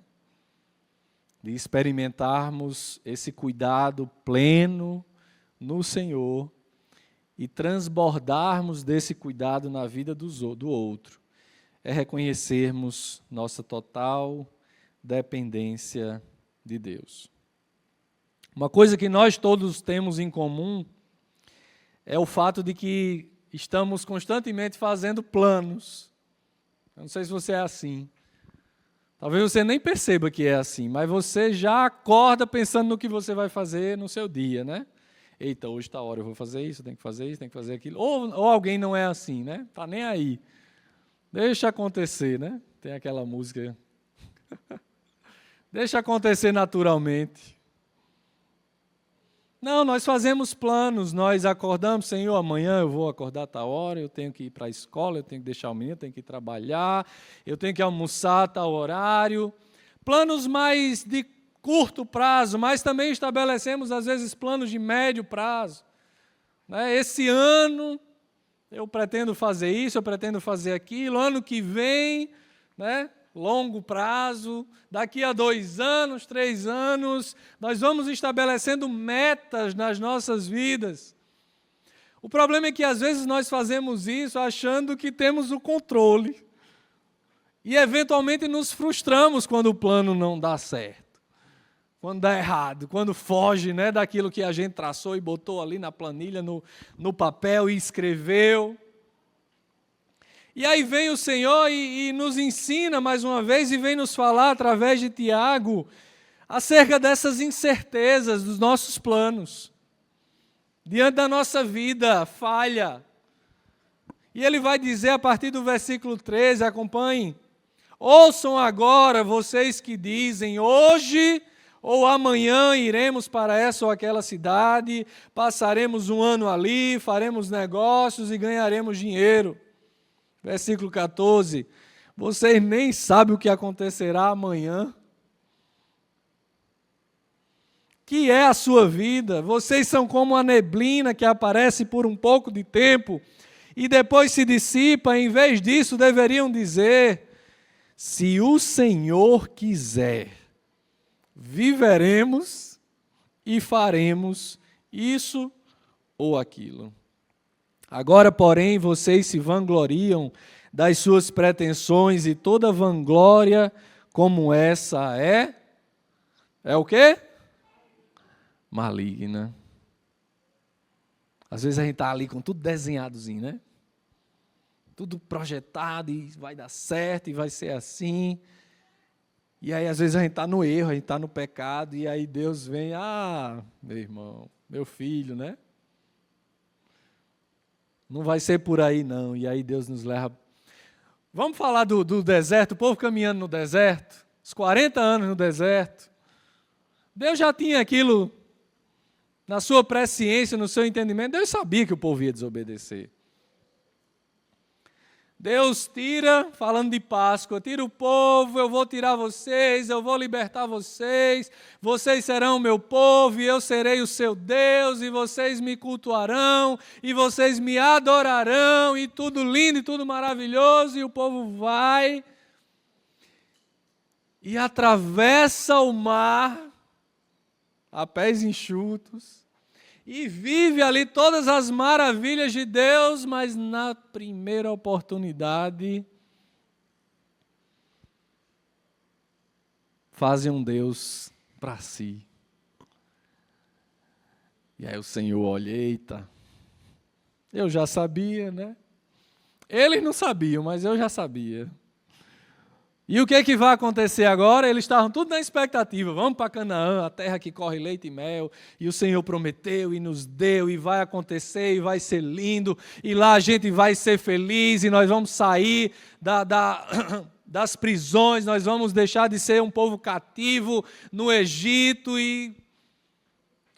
de experimentarmos esse cuidado pleno no Senhor e transbordarmos desse cuidado na vida do outro, é reconhecermos nossa total dependência de Deus. Uma coisa que nós todos temos em comum é o fato de que estamos constantemente fazendo planos. Eu não sei se você é assim. Talvez você nem perceba que é assim, mas você já acorda pensando no que você vai fazer no seu dia, né? Eita, hoje está a hora, eu vou fazer isso, tenho que fazer isso, tenho que fazer aquilo. Ou alguém não é assim, né? Está nem aí. Deixa acontecer, né? Tem aquela música. Deixa acontecer naturalmente. Não, nós fazemos planos, nós acordamos: Senhor, amanhã eu vou acordar a tal hora, eu tenho que ir para a escola, eu tenho que deixar o menino, eu tenho que ir trabalhar, eu tenho que almoçar a tal horário. Planos mais de curto prazo, mas também estabelecemos, às vezes, planos de médio prazo. Né? Esse ano eu pretendo fazer isso, eu pretendo fazer aquilo, ano que vem, né? Longo prazo, daqui a 2 anos, 3 anos, nós vamos estabelecendo metas nas nossas vidas. O problema é que às vezes nós fazemos isso achando que temos o controle e eventualmente nos frustramos quando o plano não dá certo, quando dá errado, quando foge, né, daquilo que a gente traçou e botou ali na planilha, no papel e escreveu. E aí vem o Senhor e nos ensina mais uma vez e vem nos falar através de Tiago acerca dessas incertezas dos nossos planos, diante da nossa vida falha. E ele vai dizer a partir do versículo 13, acompanhem: ouçam agora vocês que dizem: hoje ou amanhã iremos para essa ou aquela cidade, passaremos um ano ali, faremos negócios e ganharemos dinheiro. Versículo 14, vocês nem sabem o que acontecerá amanhã. Que é a sua vida? Vocês são como a neblina que aparece por um pouco de tempo e depois se dissipa. Em vez disso, deveriam dizer: se o Senhor quiser, viveremos e faremos isso ou aquilo. Agora, porém, vocês se vangloriam das suas pretensões e toda vanglória como essa é o quê? Maligna. Às vezes a gente está ali com tudo desenhadozinho, né? Tudo projetado e vai dar certo e vai ser assim. E aí às vezes a gente está no erro, a gente está no pecado e aí Deus vem: meu irmão, meu filho, né? Não vai ser por aí, não. E aí Deus nos leva. Vamos falar do deserto, o povo caminhando no deserto, os 40 anos no deserto. Deus já tinha aquilo na sua presciência, no seu entendimento. Deus sabia que o povo ia desobedecer. Deus tira, falando de Páscoa, tira o povo, eu vou tirar vocês, eu vou libertar vocês, vocês serão meu povo e eu serei o seu Deus e vocês me cultuarão e vocês me adorarão e tudo lindo e tudo maravilhoso, e o povo vai. e atravessa o mar a pés enxutos e vive ali todas as maravilhas de Deus, mas na primeira oportunidade fazem um Deus para si. E aí o Senhor olha, eita, eu já sabia, né? Eles não sabiam, mas eu já sabia. E o que vai acontecer agora? Eles estavam tudo na expectativa. Vamos para Canaã, a terra que corre leite e mel. E o Senhor prometeu e nos deu, e vai acontecer, e vai ser lindo. E lá a gente vai ser feliz, e nós vamos sair das prisões, nós vamos deixar de ser um povo cativo no Egito, e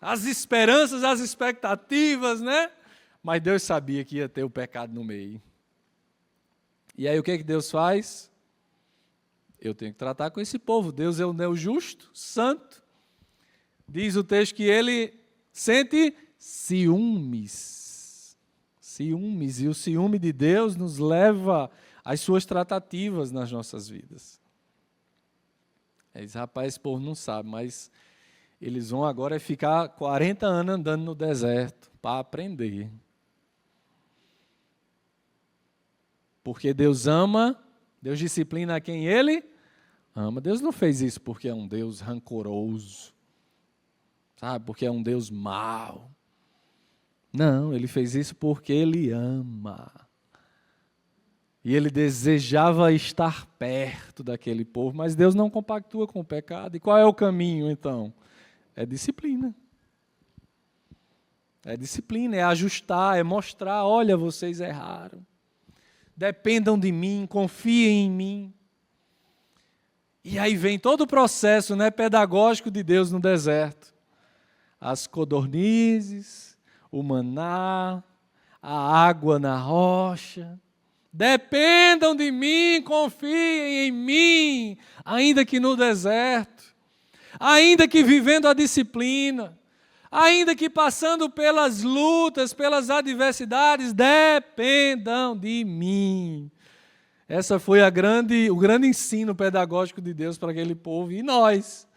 as esperanças, as expectativas, né? Mas Deus sabia que ia ter o pecado no meio. E aí o que Deus faz? Eu tenho que tratar com esse povo. Deus é um Deus justo, santo. Diz o texto que ele sente ciúmes. Ciúmes. E o ciúme de Deus nos leva às suas tratativas nas nossas vidas. Esse rapaz, esse povo não sabe, mas eles vão agora ficar 40 anos andando no deserto para aprender. Porque Deus ama, Deus disciplina a quem Ele ama. Deus não fez isso porque é um Deus rancoroso, sabe? Porque é um Deus mau. Não, Ele fez isso porque Ele ama. E Ele desejava estar perto daquele povo, mas Deus não compactua com o pecado. E qual é o caminho, então? É disciplina. É disciplina, é ajustar, é mostrar, olha, vocês erraram. Dependam de mim, confiem em mim. E aí vem todo o processo, né, pedagógico de Deus no deserto. As codornizes, o maná, a água na rocha. Dependam de mim, confiem em mim, ainda que no deserto, ainda que vivendo a disciplina, ainda que passando pelas lutas, pelas adversidades, dependam de mim. Essa foi o grande ensino pedagógico de Deus para aquele povo. E nós,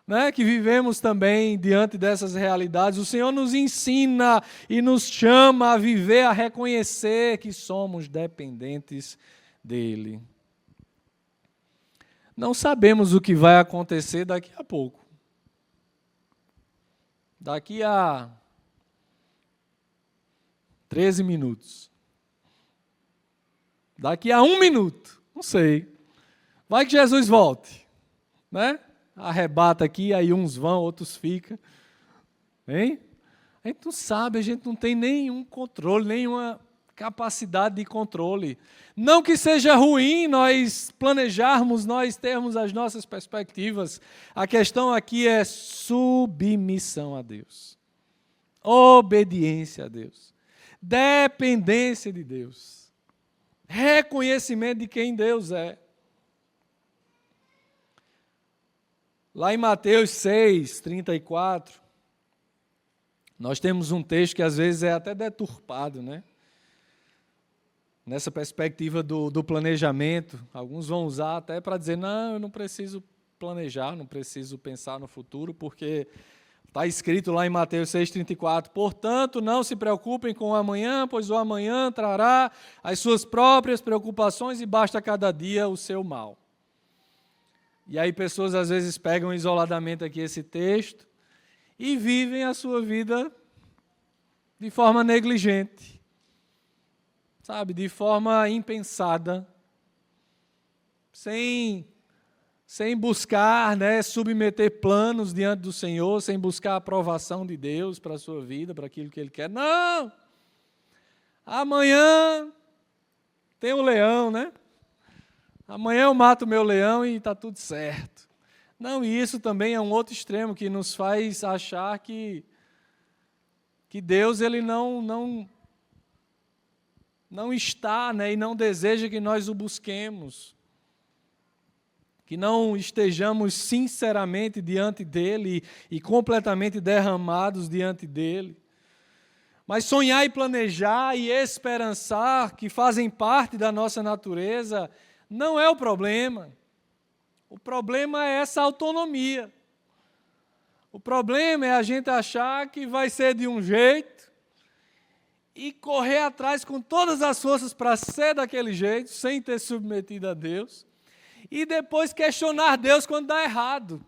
né, que vivemos também diante dessas realidades, o Senhor nos ensina e nos chama a viver, a reconhecer que somos dependentes dEle. Não sabemos o que vai acontecer daqui a pouco. Daqui a 13 minutos. Daqui a 1 minuto. Não sei. Vai que Jesus volte. Né? Arrebata aqui, aí uns vão, outros ficam. Hein? A gente não sabe, a gente não tem nenhum controle, nenhuma capacidade de controle. Não que seja ruim nós planejarmos, nós termos as nossas perspectivas. A questão aqui é submissão a Deus. Obediência a Deus. Dependência de Deus. Reconhecimento de quem Deus é. Lá em Mateus 6, 34, nós temos um texto que às vezes é até deturpado, né? Nessa perspectiva do planejamento, alguns vão usar até para dizer, não, eu não preciso planejar, não preciso pensar no futuro, porque está escrito lá em Mateus 6,34, portanto, não se preocupem com o amanhã, pois o amanhã trará as suas próprias preocupações e basta cada dia o seu mal. E aí pessoas às vezes pegam isoladamente aqui esse texto e vivem a sua vida de forma negligente. Sabe, de forma impensada, sem buscar, né, submeter planos diante do Senhor, sem buscar a aprovação de Deus para a sua vida, para aquilo que Ele quer. Não! Amanhã tem o leão, né? Amanhã eu mato o meu leão e está tudo certo. Não, e isso também é um outro extremo que nos faz achar que Deus ele não está, né, e não deseja que nós o busquemos, que não estejamos sinceramente diante dEle e completamente derramados diante dEle. Mas sonhar e planejar e esperançar, que fazem parte da nossa natureza, não é o problema. O problema é essa autonomia. O problema é a gente achar que vai ser de um jeito e correr atrás com todas as forças para ser daquele jeito, sem ter submetido a Deus, e depois questionar Deus quando dá errado,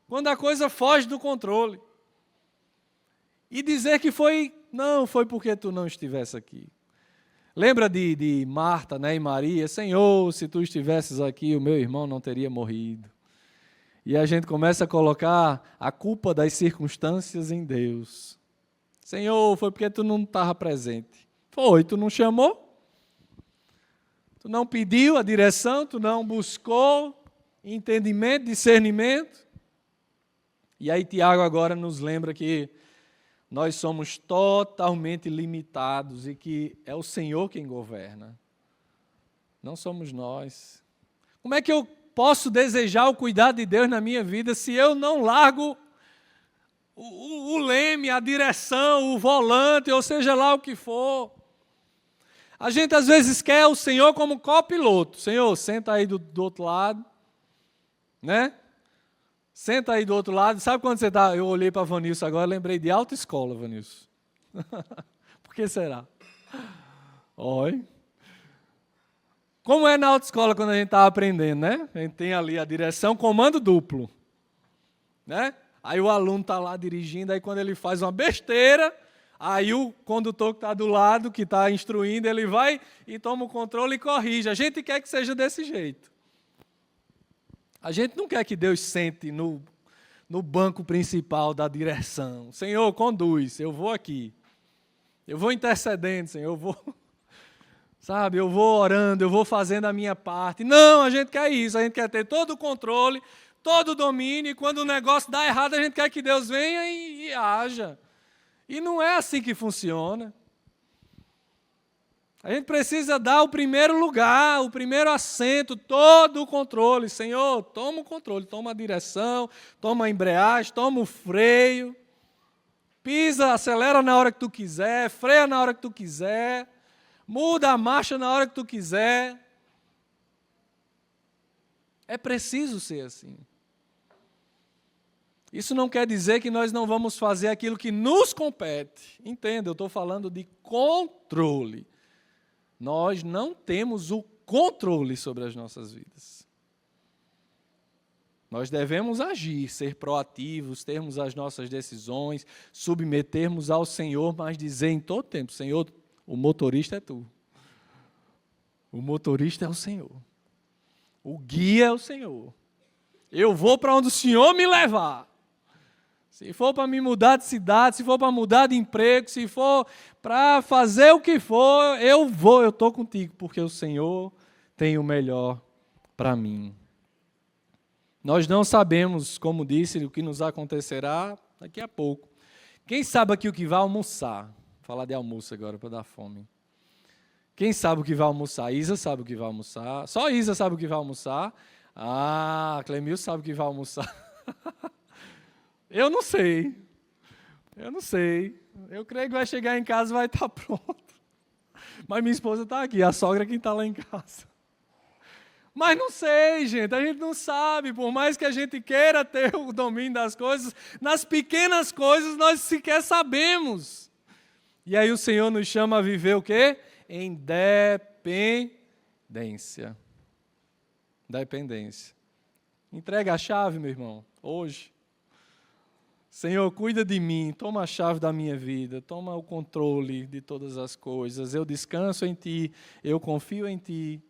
quando a coisa foge do controle. E dizer que foi porque tu não estivesse aqui. Lembra de Marta, né, e Maria? Senhor, se tu estivesses aqui, o meu irmão não teria morrido. E a gente começa a colocar a culpa das circunstâncias em Deus. Senhor, foi porque tu não estava presente. Foi, tu não chamou? Tu não pediu a direção, tu não buscou entendimento, discernimento? E aí Tiago agora nos lembra que nós somos totalmente limitados e que é o Senhor quem governa. Não somos nós. Como é que eu posso desejar o cuidado de Deus na minha vida se eu não largo o leme, a direção, o volante, ou seja lá o que for? A gente às vezes quer o Senhor como copiloto. Senhor, senta aí do outro lado, né? Senta aí do outro lado. Sabe quando você está... Eu olhei para a Vanilson agora, lembrei de autoescola, Vanilson. Por que será? Oi. Como é na autoescola quando a gente está aprendendo, né? A gente tem ali a direção, comando duplo, né? Aí o aluno está lá dirigindo, aí quando ele faz uma besteira, aí o condutor que está do lado, que está instruindo, ele vai e toma o controle e corrige. A gente quer que seja desse jeito. A gente não quer que Deus sente no banco principal da direção. Senhor, conduz, eu vou aqui. Eu vou intercedendo, Senhor, eu vou... Sabe, eu vou orando, eu vou fazendo a minha parte. Não, a gente quer isso, a gente quer ter todo o controle, todo o domínio, e quando o negócio dá errado, a gente quer que Deus venha e haja. E não é assim que funciona. A gente precisa dar o primeiro lugar, o primeiro assento, todo o controle. Senhor, toma o controle, toma a direção, toma a embreagem, toma o freio. Pisa, acelera na hora que tu quiser, freia na hora que tu quiser. Muda a marcha na hora que tu quiser. É preciso ser assim. Isso não quer dizer que nós não vamos fazer aquilo que nos compete. Entenda, eu estou falando de controle. Nós não temos o controle sobre as nossas vidas. Nós devemos agir, ser proativos, termos as nossas decisões, submetermos ao Senhor, mas dizer em todo tempo, Senhor, o motorista é tu. O motorista é o Senhor. O guia é o Senhor. Eu vou para onde o Senhor me levar. Se for para me mudar de cidade, se for para mudar de emprego, se for para fazer o que for, eu vou, eu estou contigo, porque o Senhor tem o melhor para mim. Nós não sabemos, como disse, o que nos acontecerá daqui a pouco. Quem sabe aqui o que vai almoçar? Vou falar de almoço agora para dar fome. Quem sabe o que vai almoçar? Isa sabe o que vai almoçar. Só Isa sabe o que vai almoçar. Ah, Clemil sabe o que vai almoçar. Eu não sei. Eu creio que vai chegar em casa e vai estar pronto. Mas minha esposa está aqui, a sogra quem está lá em casa. Mas não sei, gente, a gente não sabe. Por mais que a gente queira ter o domínio das coisas, nas pequenas coisas nós sequer sabemos. E aí o Senhor nos chama a viver o quê? Em dependência. Dependência. Entrega a chave, meu irmão, hoje. Senhor, cuida de mim, toma a chave da minha vida, toma o controle de todas as coisas. Eu descanso em Ti, eu confio em Ti,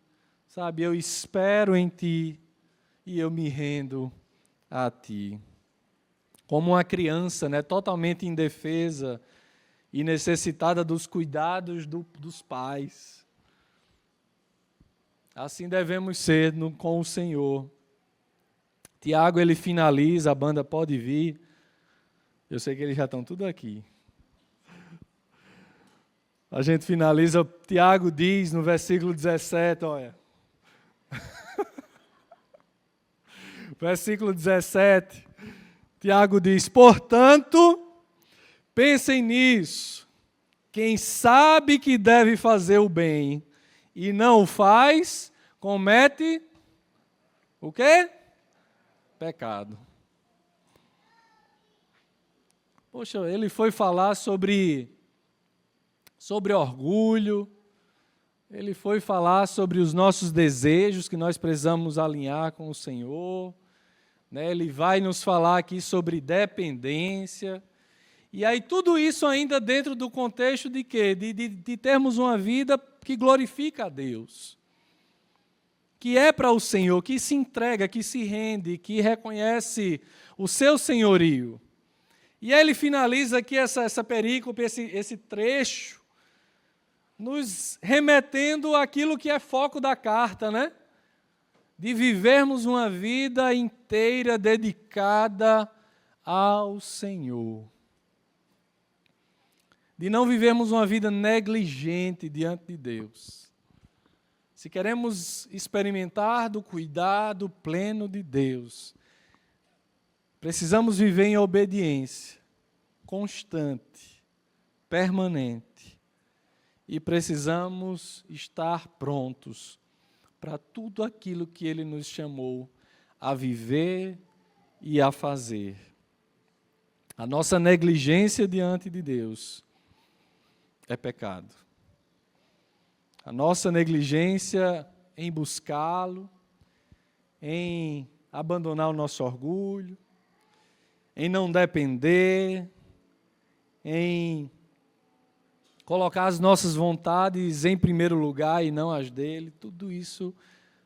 sabe? Eu espero em Ti e eu me rendo a Ti. Como uma criança, né, totalmente indefesa e necessitada dos cuidados dos pais. Assim devemos ser com o Senhor. Tiago, ele finaliza, a banda pode vir. Eu sei que eles já estão tudo aqui. A gente finaliza, Tiago diz no versículo 17, olha. Versículo 17, Tiago diz, portanto, pensem nisso, quem sabe que deve fazer o bem e não o faz, comete O quê? Pecado. Poxa, ele foi falar sobre orgulho, ele foi falar sobre os nossos desejos que nós precisamos alinhar com o Senhor, né? Ele vai nos falar aqui sobre dependência, e aí tudo isso ainda dentro do contexto de quê? De termos uma vida que glorifica a Deus, que é para o Senhor, que se entrega, que se rende, que reconhece o seu senhorio. E aí ele finaliza aqui essa perícope, esse trecho, nos remetendo àquilo que é foco da carta, né? De vivermos uma vida inteira dedicada ao Senhor. De não vivermos uma vida negligente diante de Deus. Se queremos experimentar do cuidado pleno de Deus, precisamos viver em obediência constante, permanente, e precisamos estar prontos para tudo aquilo que Ele nos chamou a viver e a fazer. A nossa negligência diante de Deus é pecado. A nossa negligência em buscá-lo, em abandonar o nosso orgulho, em não depender, em colocar as nossas vontades em primeiro lugar e não as dele, tudo isso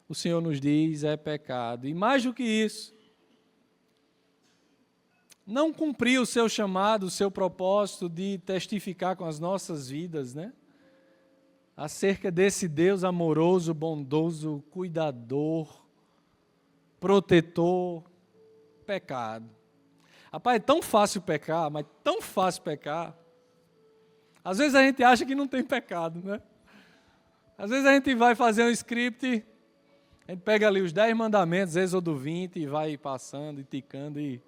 o Senhor nos diz é pecado. E mais do que isso, não cumprir o seu chamado, o seu propósito de testificar com as nossas vidas, né? Acerca desse Deus amoroso, bondoso, cuidador, protetor, pecado. Rapaz, é tão fácil pecar, mas tão fácil pecar. Às vezes a gente acha que não tem pecado, né? Às vezes a gente vai fazer um script, a gente pega ali os 10 mandamentos, Êxodo 20, e vai passando e ticando e...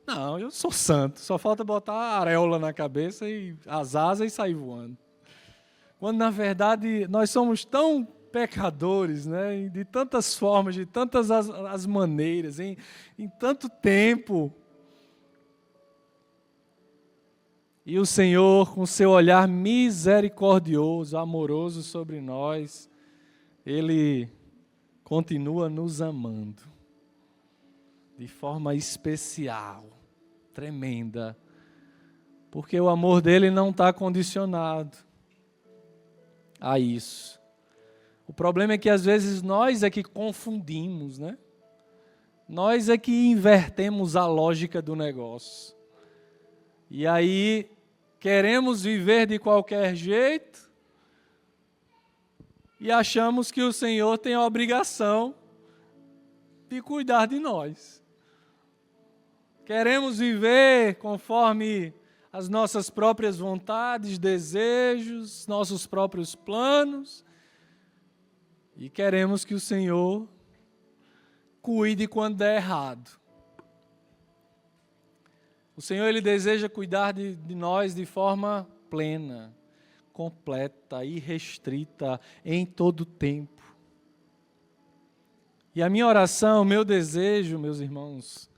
Não, eu sou santo, só falta botar a areola na cabeça e as asas e sair voando. Quando na verdade nós somos tão pecadores, né? De tantas formas, de tantas as maneiras, em tanto tempo. E o Senhor, com seu olhar misericordioso, amoroso sobre nós, Ele continua nos amando de forma especial, tremenda, porque o amor dele não está condicionado a isso. O problema é que às vezes nós é que confundimos, né? Nós é que invertemos a lógica do negócio. E aí queremos viver de qualquer jeito e achamos que o Senhor tem a obrigação de cuidar de nós. Queremos viver conforme as nossas próprias vontades, desejos, nossos próprios planos, e queremos que o Senhor cuide quando der errado. O Senhor, Ele deseja cuidar de nós de forma plena, completa, irrestrita, em todo o tempo. E a minha oração, o meu desejo, meus irmãos,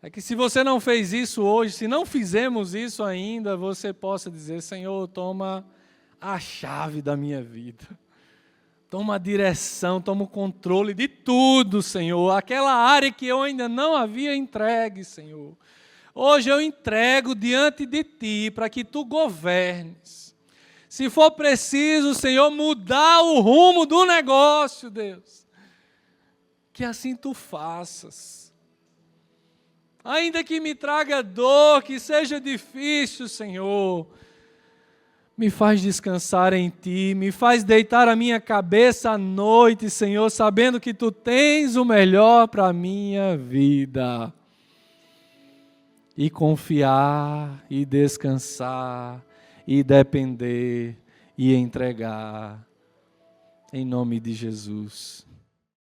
é que se você não fez isso hoje, se não fizemos isso ainda, você possa dizer: Senhor, toma a chave da minha vida. Toma a direção, toma o controle de tudo, Senhor. Aquela área que eu ainda não havia entregue, Senhor. Hoje eu entrego diante de Ti para que Tu governes. Se for preciso, Senhor, mudar o rumo do negócio, Deus, que assim Tu faças. Ainda que me traga dor, que seja difícil, Senhor, me faz descansar em Ti, me faz deitar a minha cabeça à noite, Senhor, sabendo que Tu tens o melhor para a minha vida. E confiar, e descansar, e depender, e entregar, em nome de Jesus.